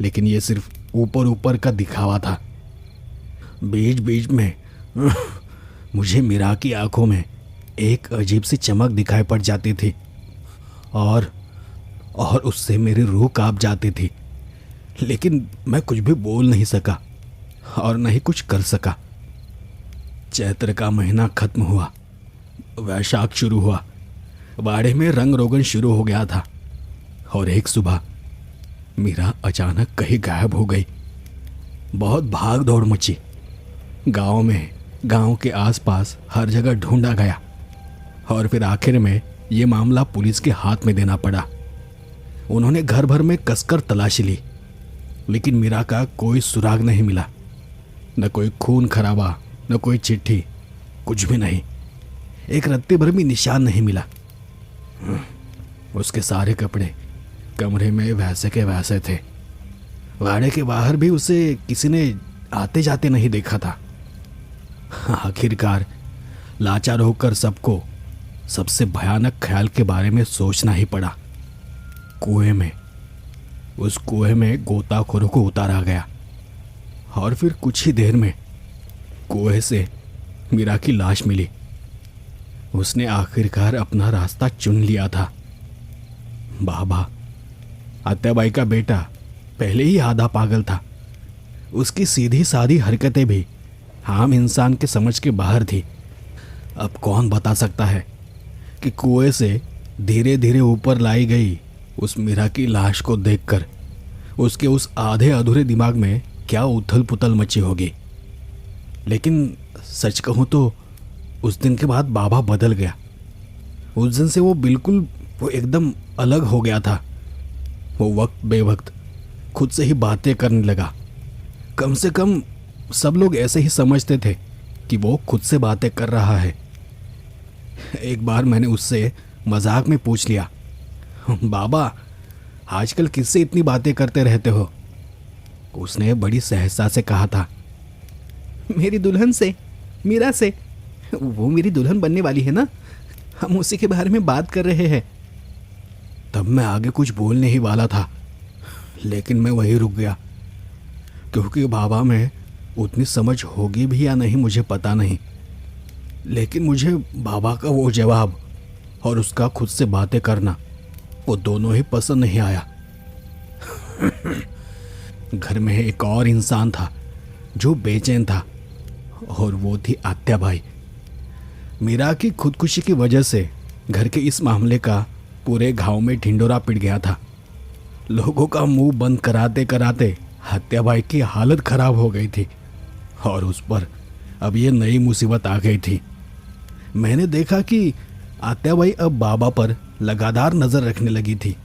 Speaker 2: लेकिन ये सिर्फ ऊपर ऊपर का दिखावा था। बीच बीच में मुझे मीरा की आंखों में एक अजीब सी चमक दिखाई पड़ जाती थी, और उससे मेरी रूह कांप जाती थी। लेकिन मैं कुछ भी बोल नहीं सका और न ही कुछ कर सका। चैत्र का महीना खत्म हुआ, वैशाख शुरू हुआ। बाड़े में रंग रोगन शुरू हो गया था, और एक सुबह मीरा अचानक कहीं गायब हो गई। बहुत भाग दौड़ मची। गांव में, गांव के आसपास हर जगह ढूंढा गया, और फिर आखिर में ये मामला पुलिस के हाथ में देना पड़ा। उन्होंने घर भर में कसकर तलाशी ली, लेकिन मीरा का कोई सुराग नहीं मिला। न कोई खून खराबा, न कोई चिट्ठी, कुछ भी नहीं। एक रत्ती भर भी निशान नहीं मिला। उसके सारे कपड़े कमरे में वैसे के वैसे थे। वाड़े के बाहर भी उसे किसी ने आते जाते नहीं देखा था। आखिरकार लाचार होकर सबको सबसे भयानक ख्याल के बारे में सोचना ही पड़ा। कुएं में, उस कुएं में गोताखोरों को उतारा गया और फिर कुछ ही देर में कुएं से मीरा की लाश मिली। उसने आखिरकार अपना रास्ता चुन लिया था। बाबा, आत्याबाई का बेटा, पहले ही आधा पागल था। उसकी सीधी सादी हरकतें भी आम इंसान के समझ के बाहर थी। अब कौन बता सकता है कि कुएं से धीरे धीरे ऊपर लाई गई उस मीरा की लाश को देखकर उसके उस आधे अधूरे दिमाग में क्या उथल पुथल मची होगी। लेकिन सच कहूँ तो उस दिन के बाद बाबा बदल गया। उस दिन से वो एकदम अलग हो गया था। वो वक्त बेवक्त खुद से ही बातें करने लगा। कम से कम सब लोग ऐसे ही समझते थे कि वो खुद से बातें कर रहा है। एक बार मैंने उससे मजाक में पूछ लिया, बाबा आजकल किससे इतनी बातें करते रहते हो? उसने बड़ी सहजता से कहा था, मेरी दुल्हन से, मीरा से। वो मेरी दुल्हन बनने वाली है ना, हम उसी के बारे में बात कर रहे हैं। तब मैं आगे कुछ बोलने ही वाला था, लेकिन मैं वहीं रुक गया, क्योंकि बाबा में उतनी समझ होगी भी या नहीं मुझे पता नहीं। लेकिन मुझे बाबा का वो जवाब और उसका खुद से बातें करना, वो दोनों ही पसंद नहीं आया। घर में एक और इंसान था जो बेचैन था, और वो थी आत्याबाई। मीरा की खुदकुशी की वजह से घर के इस मामले का पूरे गांव में ढिंडोरा पिट गया था। लोगों का मुंह बंद कराते कराते आत्याबाई की हालत खराब हो गई थी, और उस पर अब ये नई मुसीबत आ गई थी। मैंने देखा कि आत्याबाई अब बाबा पर लगातार नज़र रखने लगी थी,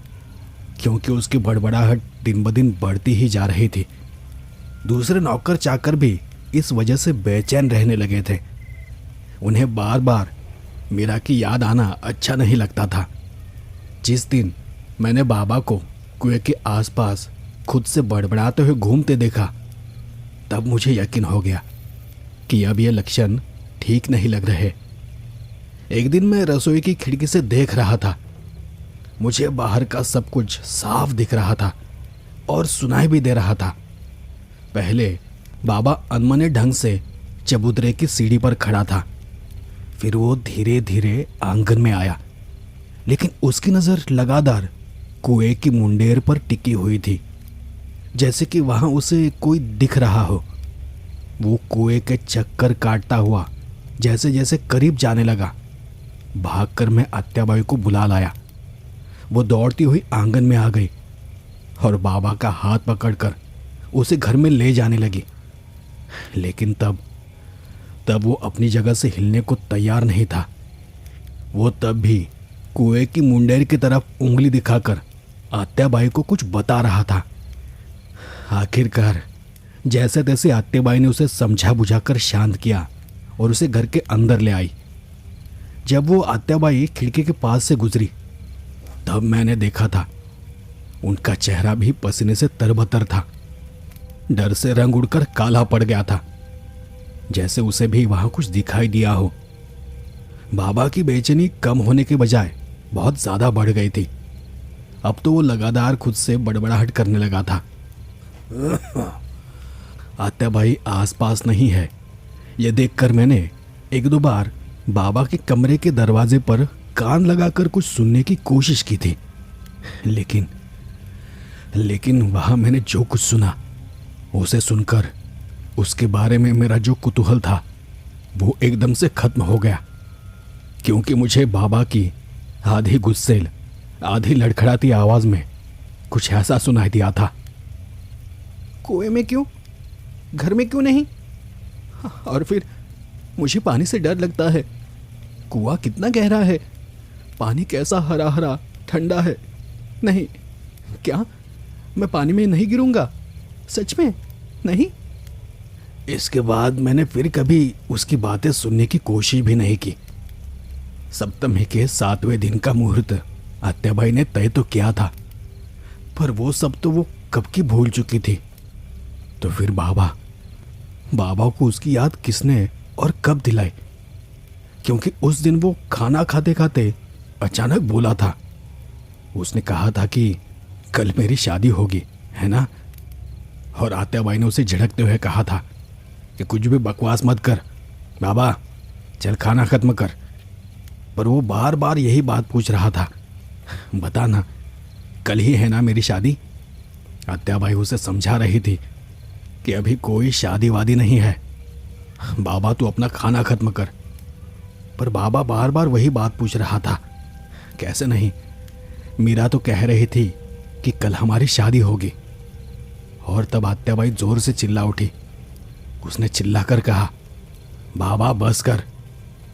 Speaker 2: क्योंकि उसकी बड़बड़ाहट दिन ब दिन बढ़ती ही जा रही थी। दूसरे नौकर चाकर भी इस वजह से बेचैन रहने लगे थे। उन्हें बार बार मीरा की याद आना अच्छा नहीं लगता था। जिस दिन मैंने बाबा को कुएं के आसपास खुद से बड़बड़ाते हुए घूमते देखा, तब मुझे यकीन हो गया कि अब ये लक्षण ठीक नहीं लग रहे। एक दिन मैं रसोई की खिड़की से देख रहा था। मुझे बाहर का सब कुछ साफ दिख रहा था और सुनाई भी दे रहा था। पहले बाबा अनमने ढंग से चबूतरे की सीढ़ी पर खड़ा था, फिर वो धीरे धीरे आंगन में आया, लेकिन उसकी नज़र लगातार कुएं की मुंडेर पर टिकी हुई थी, जैसे कि वहां उसे कोई दिख रहा हो। वो कुएं के चक्कर काटता हुआ जैसे जैसे करीब जाने लगा। भागकर मैं आत्याबाई को बुला लाया। वो दौड़ती हुई आंगन में आ गई और बाबा का हाथ पकड़कर उसे घर में ले जाने लगी। लेकिन तब वो अपनी जगह से हिलने को तैयार नहीं था। वो तब भी कुएं की मुंडेर की तरफ उंगली दिखाकर आत्याबाई को कुछ बता रहा था। आखिरकार जैसे तैसे आत्याबाई ने उसे समझा बुझाकर शांत किया और उसे घर के अंदर ले आई। जब वो आत्याबाई खिड़की के पास से गुजरी, तब मैंने देखा था उनका चेहरा भी पसीने से तरबतर था। डर से रंग उड़कर काला पड़ गया था, जैसे उसे भी वहां कुछ दिखाई दिया हो। बाबा की बेचैनी कम होने के बजाय बहुत ज्यादा बढ़ गई थी। अब तो वो लगातार खुद से बड़बड़ाहट करने लगा था। आत्याबाई आसपास नहीं है, यह देखकर मैंने एक दो बार बाबा के कमरे के दरवाजे पर कान लगाकर कुछ सुनने की कोशिश की थी, लेकिन वहां मैंने जो कुछ सुना, उसे सुनकर उसके बारे में मेरा जो कुतूहल था वो एकदम से खत्म हो गया, क्योंकि मुझे बाबा की आधी गुस्सेल आधी लड़खड़ाती आवाज में कुछ ऐसा सुनाई दिया था। कुएं में क्यों? घर में क्यों नहीं? और फिर मुझे पानी से डर लगता है। कुआं कितना गहरा है, पानी कैसा हरा हरा ठंडा है। नहीं, क्या मैं पानी में नहीं गिरूंगा? सच में नहीं? इसके बाद मैंने फिर कभी उसकी बातें सुनने की कोशिश भी नहीं की। सप्तमी के 7वें दिन का मुहूर्त आत्याबाई ने तय तो किया था, पर वो सब तो वो कब की भूल चुकी थी। तो फिर बाबा को उसकी याद किसने और कब दिलाई? क्योंकि उस दिन वो खाना खाते खाते अचानक बोला था। उसने कहा था कि कल मेरी शादी होगी, है ना? और आत्याबाई ने उसे झिड़कते हुए कहा था कि कुछ भी बकवास मत कर बाबा, चल खाना खत्म कर। पर वो बार बार यही बात पूछ रहा था, बता ना, कल ही है ना मेरी शादी? आत्याबाई उसे समझा रही थी कि अभी कोई शादी वादी नहीं है, बाबा तू अपना खाना खत्म कर। पर बाबा बार बार वही बात पूछ रहा था, कैसे नहीं, मीरा तो कह रही थी कि कल हमारी शादी होगी। और तब आत्याबाई जोर से चिल्ला उठी। उसने चिल्लाकर कहा, बाबा बस कर,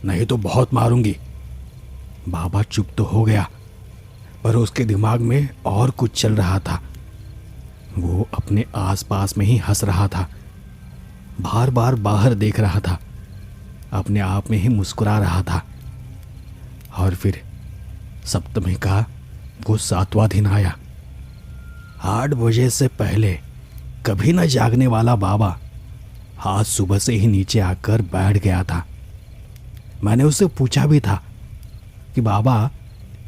Speaker 2: नहीं तो बहुत मारूंगी। बाबा चुप तो हो गया, पर उसके दिमाग में और कुछ चल रहा था। वो अपने आसपास में ही हंस रहा था, बार बार बाहर देख रहा था, अपने आप में ही मुस्कुरा रहा था। और फिर सप्तमी का वो 7वां दिन आया। 8 बजे से पहले कभी न जागने वाला बाबा आज सुबह से ही नीचे आकर बैठ गया था। मैंने उससे पूछा भी था कि बाबा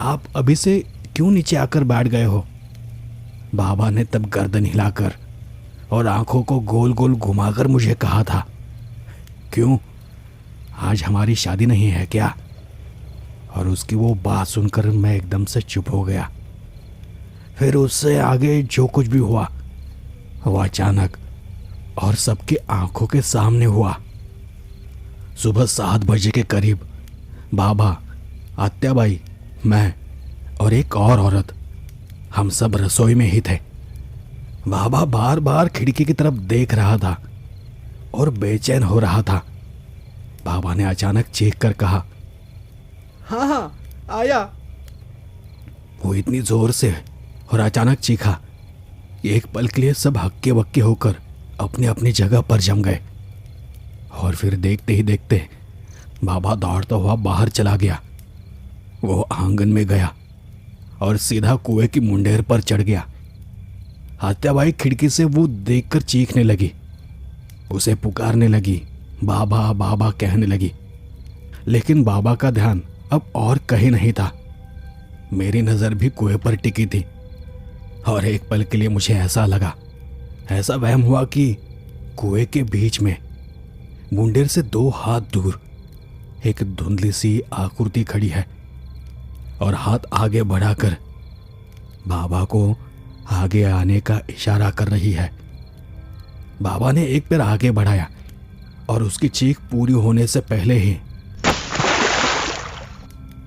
Speaker 2: आप अभी से क्यों नीचे आकर बैठ गए हो? बाबा ने तब गर्दन हिलाकर और आंखों को गोल गोल घुमाकर मुझे कहा था, क्यों, आज हमारी शादी नहीं है क्या? और उसकी वो बात सुनकर मैं एकदम से चुप हो गया। फिर उससे आगे जो कुछ भी हुआ वो अचानक और सबकी आंखों के सामने हुआ। सुबह 7 बजे के करीब बाबा, आत्याबाई, मैं और एक और औरत, हम सब रसोई में ही थे। बाबा बार बार खिड़की की तरफ देख रहा था और बेचैन हो रहा था। बाबा ने अचानक चीख कर कहा, हाँ हाँ आया। वो इतनी जोर से और अचानक चीखा, एक पल के लिए सब हक्के बक्के होकर अपने अपनी जगह पर जम गए। और फिर देखते ही देखते बाबा दौड़ता हुआ बाहर चला गया। वो आंगन में गया और सीधा कुएं की मुंडेर पर चढ़ गया। आत्याबाई खिड़की से वो देखकर चीखने लगी, उसे पुकारने लगी, बाबा बाबा कहने लगी। लेकिन बाबा का ध्यान अब और कहीं नहीं था। मेरी नज़र भी कुएं पर टिकी थी और एक पल के लिए मुझे ऐसा लगा, ऐसा वहम हुआ कि कुएं के बीच में मुंडेर से 2 हाथ दूर एक धुंधली सी आकृति खड़ी है और हाथ आगे बढ़ाकर बाबा को आगे आने का इशारा कर रही है। बाबा ने एक पैर आगे बढ़ाया और उसकी चीख पूरी होने से पहले ही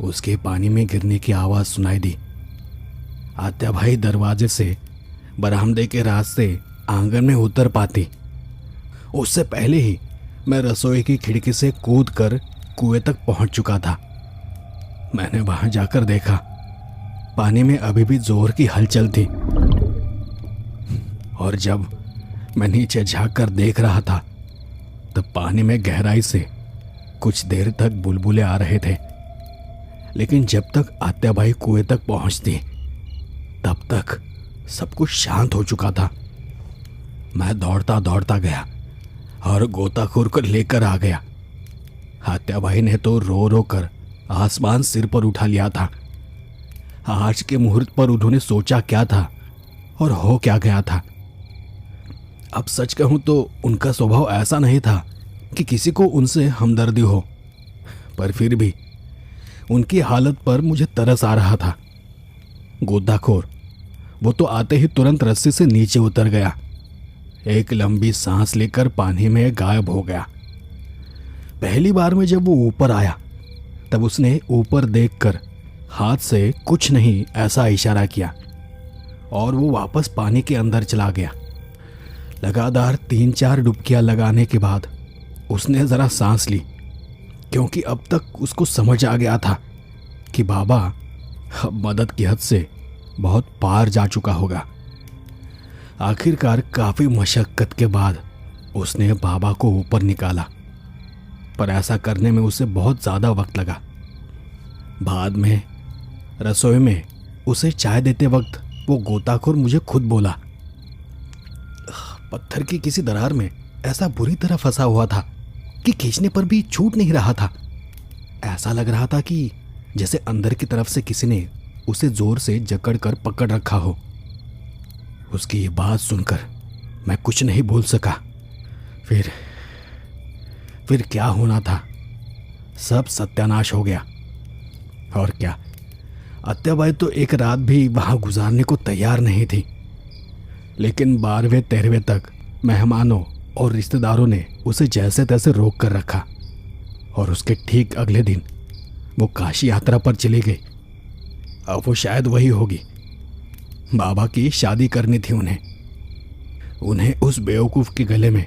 Speaker 2: उसके पानी में गिरने की आवाज सुनाई दी। आत्याबाई दरवाजे से बरामदे के रास्ते आंगन में उतर पाती उससे पहले ही मैं रसोई की खिड़की से कूदकर कुएं तक पहुंच चुका था। मैंने वहां जाकर देखा, पानी में अभी भी जोर की हलचल थी। और जब मैं नीचे झांककर देख रहा था तब पानी में गहराई से कुछ देर तक बुलबुले आ रहे थे। लेकिन जब तक आत्याबाई कुएं तक पहुंचती तब तक सब कुछ शांत हो चुका था। मैं दौड़ता दौड़ता गया और गोताखोर को लेकर आ गया। आत्याबाई ने तो रो रो कर आसमान सिर पर उठा लिया था। आज के मुहूर्त पर उन्होंने सोचा क्या था और हो क्या गया था। अब सच कहूं तो उनका स्वभाव ऐसा नहीं था कि किसी को उनसे हमदर्दी हो, पर फिर भी उनकी हालत पर मुझे तरस आ रहा था। गोताखोर वो तो आते ही तुरंत रस्सी से नीचे उतर गया, एक लंबी सांस लेकर पानी में गायब हो गया। पहली बार में जब वो ऊपर आया तब उसने ऊपर देखकर हाथ से कुछ नहीं ऐसा इशारा किया और वो वापस पानी के अंदर चला गया। लगातार 3-4 डुबकियां लगाने के बाद उसने ज़रा सांस ली, क्योंकि अब तक उसको समझ आ गया था कि बाबा अब मदद की हद से बहुत पार जा चुका होगा। आखिरकार काफ़ी मशक्क़त के बाद उसने बाबा को ऊपर निकाला, पर ऐसा करने में उसे बहुत ज़्यादा वक्त लगा। बाद में रसोई में उसे चाय देते वक्त वो गोताखोर मुझे खुद बोला। पत्थर की किसी दरार में ऐसा बुरी तरह फंसा हुआ था कि खींचने पर भी छूट नहीं रहा था। ऐसा लग रहा था कि जैसे अंदर की तरफ से किसी ने उसे जोर से जकड़ कर पकड़ रखा हो। उसकी ये बात सुनकर मैं कुछ नहीं बोल सका। फिर क्या होना था, सब सत्यानाश हो गया। और क्या, अत्याबाई तो एक रात भी वहां गुजारने को तैयार नहीं थी, लेकिन 12वें 13वें तक मेहमानों और रिश्तेदारों ने उसे जैसे तैसे रोक कर रखा और उसके ठीक अगले दिन वो काशी यात्रा पर चली गई। अब वो शायद वही होगी। बाबा की शादी करनी थी उन्हें उस बेवकूफ़ के गले में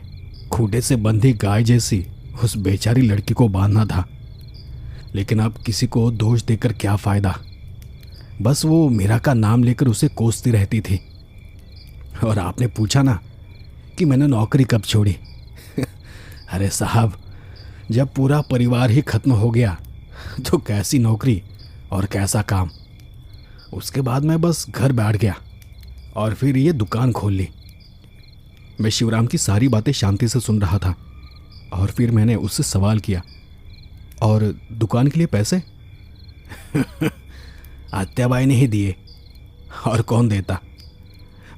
Speaker 2: खूंटे से बंधी गाय जैसी उस बेचारी लड़की को बांधना था। लेकिन अब किसी को दोष देकर क्या फ़ायदा। बस वो मीरा का नाम लेकर उसे कोसती रहती थी। और आपने पूछा ना कि मैंने नौकरी कब छोड़ी। अरे साहब, जब पूरा परिवार ही खत्म हो गया तो कैसी नौकरी और कैसा काम। उसके बाद मैं बस घर बैठ गया और फिर ये दुकान खोल ली। मैं शिवराम की सारी बातें शांति से सुन रहा था और फिर मैंने उससे सवाल किया, और दुकान के लिए पैसे? आत्याबाई ने ही दिए, और कौन देता।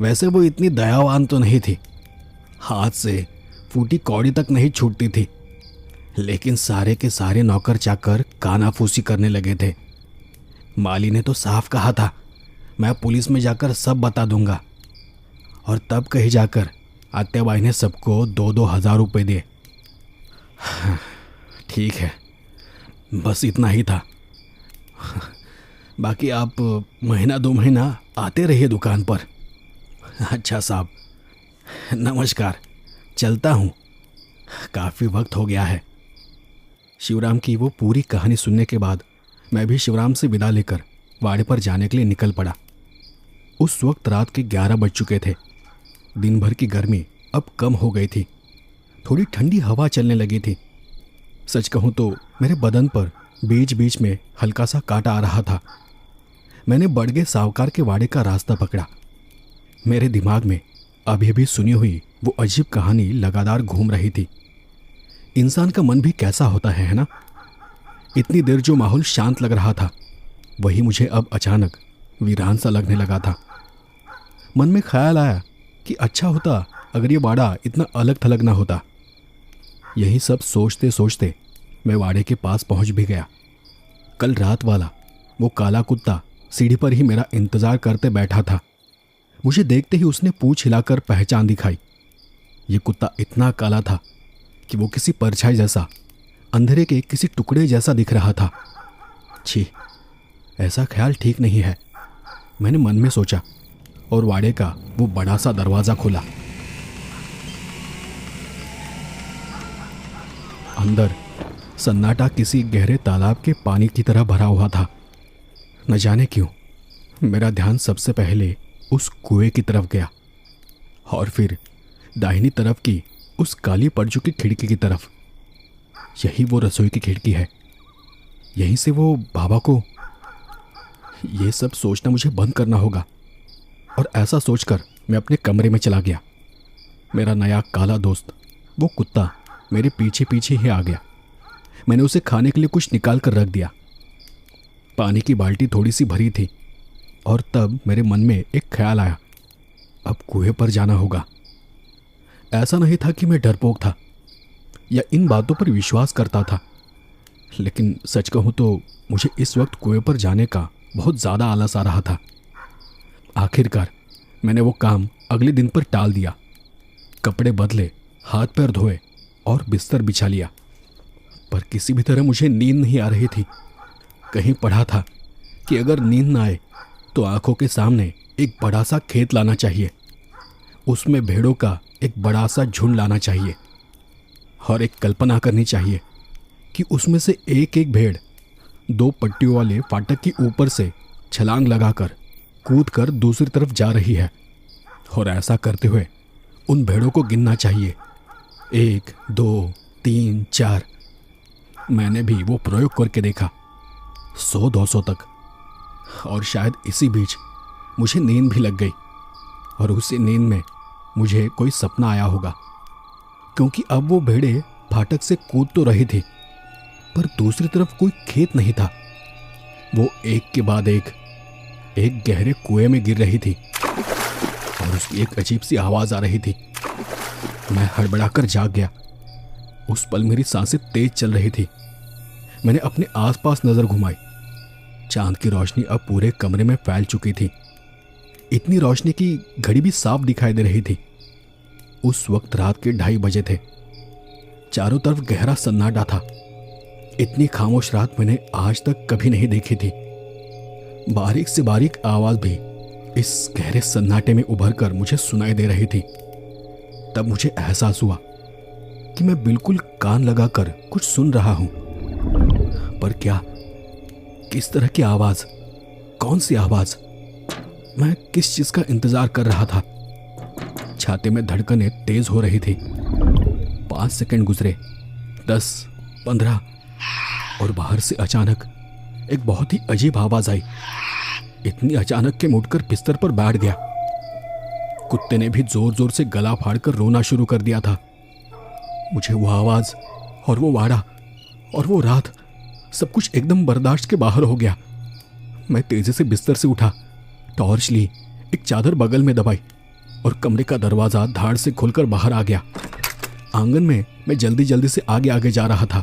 Speaker 2: वैसे वो इतनी दयावान तो नहीं थी, हाथ से फूटी कौड़ी तक नहीं छूटती थी, लेकिन सारे के सारे नौकर चाकर कानाफूसी करने लगे थे। माली ने तो साफ कहा था, मैं पुलिस में जाकर सब बता दूंगा। और तब कहीं जाकर आत्याबाई ने सबको 2-2 हज़ार रुपये दिए। ठीक है, बस इतना ही था। बाकी आप महीना 2 महीना आते रहिए दुकान पर। अच्छा साहब, नमस्कार, चलता हूँ, काफ़ी वक्त हो गया है। शिवराम की वो पूरी कहानी सुनने के बाद मैं भी शिवराम से विदा लेकर वाड़े पर जाने के लिए निकल पड़ा। उस वक्त रात के 11 बज चुके थे। दिन भर की गर्मी अब कम हो गई थी, थोड़ी ठंडी हवा चलने लगी थी। सच कहूँ तो मेरे बदन पर बीच बीच में हल्का सा कांटा आ रहा था। मैंने बड़गे सावकार के वाड़े का रास्ता पकड़ा। मेरे दिमाग में अभी अभी सुनी हुई वो अजीब कहानी लगातार घूम रही थी। इंसान का मन भी कैसा होता है ना। इतनी देर जो माहौल शांत लग रहा था, वही मुझे अब अचानक वीरान सा लगने लगा था। मन में ख्याल आया कि अच्छा होता अगर ये वाड़ा इतना अलग थलग ना होता। यही सब सोचते सोचते मैं वाड़े के पास पहुंच भी गया। कल रात वाला वो काला कुत्ता सीढ़ी पर ही मेरा इंतजार करते बैठा था। मुझे देखते ही उसने पूंछ हिलाकर पहचान दिखाई। ये कुत्ता इतना काला था कि वो किसी परछाई जैसा, अंधेरे के किसी टुकड़े जैसा दिख रहा था। छी, ऐसा ख्याल ठीक नहीं है, मैंने मन में सोचा, और वाड़े का वो बड़ा सा दरवाज़ा खोला। अंदर सन्नाटा किसी गहरे तालाब के पानी की तरह भरा हुआ था। न जाने क्यों मेरा ध्यान सबसे पहले उस कुएं की तरफ गया, और फिर दाहिनी तरफ की उस काली पड़ चुकी खिड़की की तरफ। यही वो रसोई की खिड़की है, यहीं से वो बाबा को। ये सब सोचना मुझे बंद करना होगा, और ऐसा सोचकर मैं अपने कमरे में चला गया। मेरा नया काला दोस्त वो कुत्ता मेरे पीछे पीछे ही आ गया। मैंने उसे खाने के लिए कुछ निकाल कर रख दिया। पानी की बाल्टी थोड़ी सी भरी थी, और तब मेरे मन में एक ख्याल आया, अब कुएं पर जाना होगा। ऐसा नहीं था कि मैं डरपोक था या इन बातों पर विश्वास करता था, लेकिन सच कहूँ तो मुझे इस वक्त कुएं पर जाने का बहुत ज़्यादा आलस आ रहा था। आखिरकार मैंने वो काम अगले दिन पर टाल दिया। कपड़े बदले, हाथ पैर धोए और बिस्तर बिछा लिया, पर किसी भी तरह मुझे नींद नहीं आ रही थी। कहीं पढ़ा था कि अगर नींद ना आए तो आंखों के सामने एक बड़ा सा खेत लाना चाहिए, उसमें भेड़ों का एक बड़ा सा झुंड लाना चाहिए, और एक कल्पना करनी चाहिए कि उसमें से एक एक भेड़ 2 पट्टियों वाले फाटक के ऊपर से छलांग लगाकर कूद कर दूसरी तरफ जा रही है, और ऐसा करते हुए उन भेड़ों को गिनना चाहिए, 1 2 3 4। मैंने भी वो प्रयोग करके देखा, 100-200 तक।
Speaker 1: और शायद इसी बीच मुझे नींद भी लग गई और उसी नींद में मुझे कोई सपना आया होगा, क्योंकि अब वो भेड़ें फाटक से कूद तो रही थी पर दूसरी तरफ कोई खेत नहीं था। वो एक के बाद एक गहरे कुएं में गिर रही थी और उसकी एक अजीब सी आवाज आ रही थी। मैं हड़बड़ाकर जाग गया। उस पल मेरी सांसें तेज चल रही थी। मैंने अपने आसपास नजर घुमाई। चांद की रोशनी अब पूरे कमरे में फैल चुकी थी। इतनी रोशनी की घड़ी भी साफ दिखाई दे रही थी। उस वक्त रात के 2:30 बजे थे। चारों तरफ गहरा सन्नाटा था। इतनी खामोश रात मैंने आज तक कभी नहीं देखी थी। बारीक से बारीक आवाज भी इस गहरे सन्नाटे में उभर कर मुझे सुनाई दे रही थी। तब मुझे एहसास हुआ कि मैं बिल्कुल कान लगाकर कुछ सुन रहा हूं। पर क्या? किस तरह की आवाज? कौन सी आवाज? मैं किस चीज का इंतजार कर रहा था? छाती में धड़कनें तेज हो रही थी। 5 सेकंड गुजरे, 10, 15 और बाहर से अचानक एक बहुत ही अजीब आवाज आई। इतनी अचानक के मैं उठकर बिस्तर पर बैठ गया। कुत्ते ने भी जोर जोर से गला फाड़कर रोना शुरू कर दिया था। मुझे वो आवाज और वो वाड़ा और वो रात, सब कुछ एकदम बर्दाश्त के बाहर हो गया। मैं तेजी से बिस्तर से उठा, टॉर्च ली, एक चादर बगल में दबाई और कमरे का दरवाजा धाड़ से खुलकर बाहर आ गया। आंगन में मैं जल्दी जल्दी से आगे आगे जा रहा था।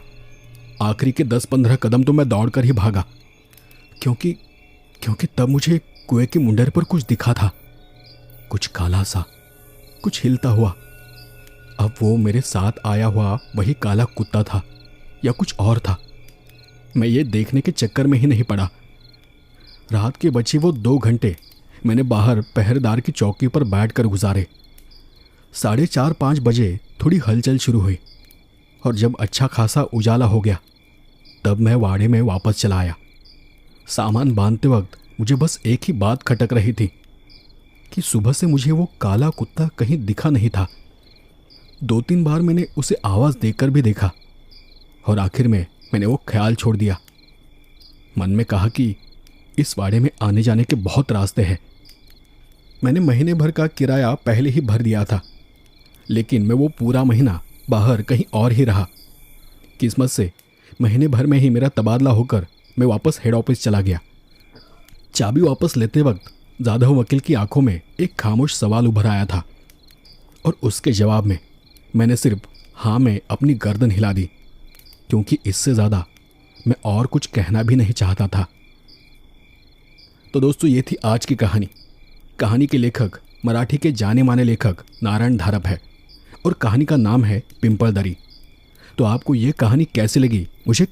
Speaker 1: आखिरी के 10-15 कदम तो मैं दौड़कर ही भागा, क्योंकि तब मुझे कुएं के मुंडर पर कुछ दिखा था। कुछ काला सा, कुछ हिलता हुआ। अब वो मेरे साथ आया हुआ वही काला कुत्ता था या कुछ और था। मैं ये देखने के चक्कर में ही नहीं पड़ा। रात के बचे वो 2 घंटे मैंने बाहर पहरेदार की चौकी पर बैठकर गुजारे। 4:30-5 बजे थोड़ी हलचल शुरू हुई और जब अच्छा खासा उजाला हो गया तब मैं वाड़े में वापस चला आया। सामान बांधते वक्त मुझे बस एक ही बात खटक रही थी कि सुबह से मुझे वो काला कुत्ता कहीं दिखा नहीं था। 2-3 बार मैंने उसे आवाज देकर भी देखा और आखिर में मैंने वो ख्याल छोड़ दिया। मन में कहा कि इस वाड़े में आने जाने के बहुत रास्ते हैं। मैंने महीने भर का किराया पहले ही भर दिया था, लेकिन मैं वो पूरा महीना बाहर कहीं और ही रहा। किस्मत से महीने भर में ही मेरा तबादला होकर मैं वापस हेड ऑफिस चला गया। चाबी वापस लेते वक्त जाधव वकील की आंखों में एक खामोश सवाल उभर आया था और उसके जवाब में मैंने सिर्फ हाँ में अपनी गर्दन हिला दी, क्योंकि इससे ज़्यादा मैं और कुछ कहना भी नहीं चाहता था। तो दोस्तों, ये थी आज की कहानी। कहानी के लेखक मराठी के जाने माने लेखक नारायण धारप है और कहानी का नाम है पिंपल दरी। तो आपको ये कहानी कैसी लगी मुझे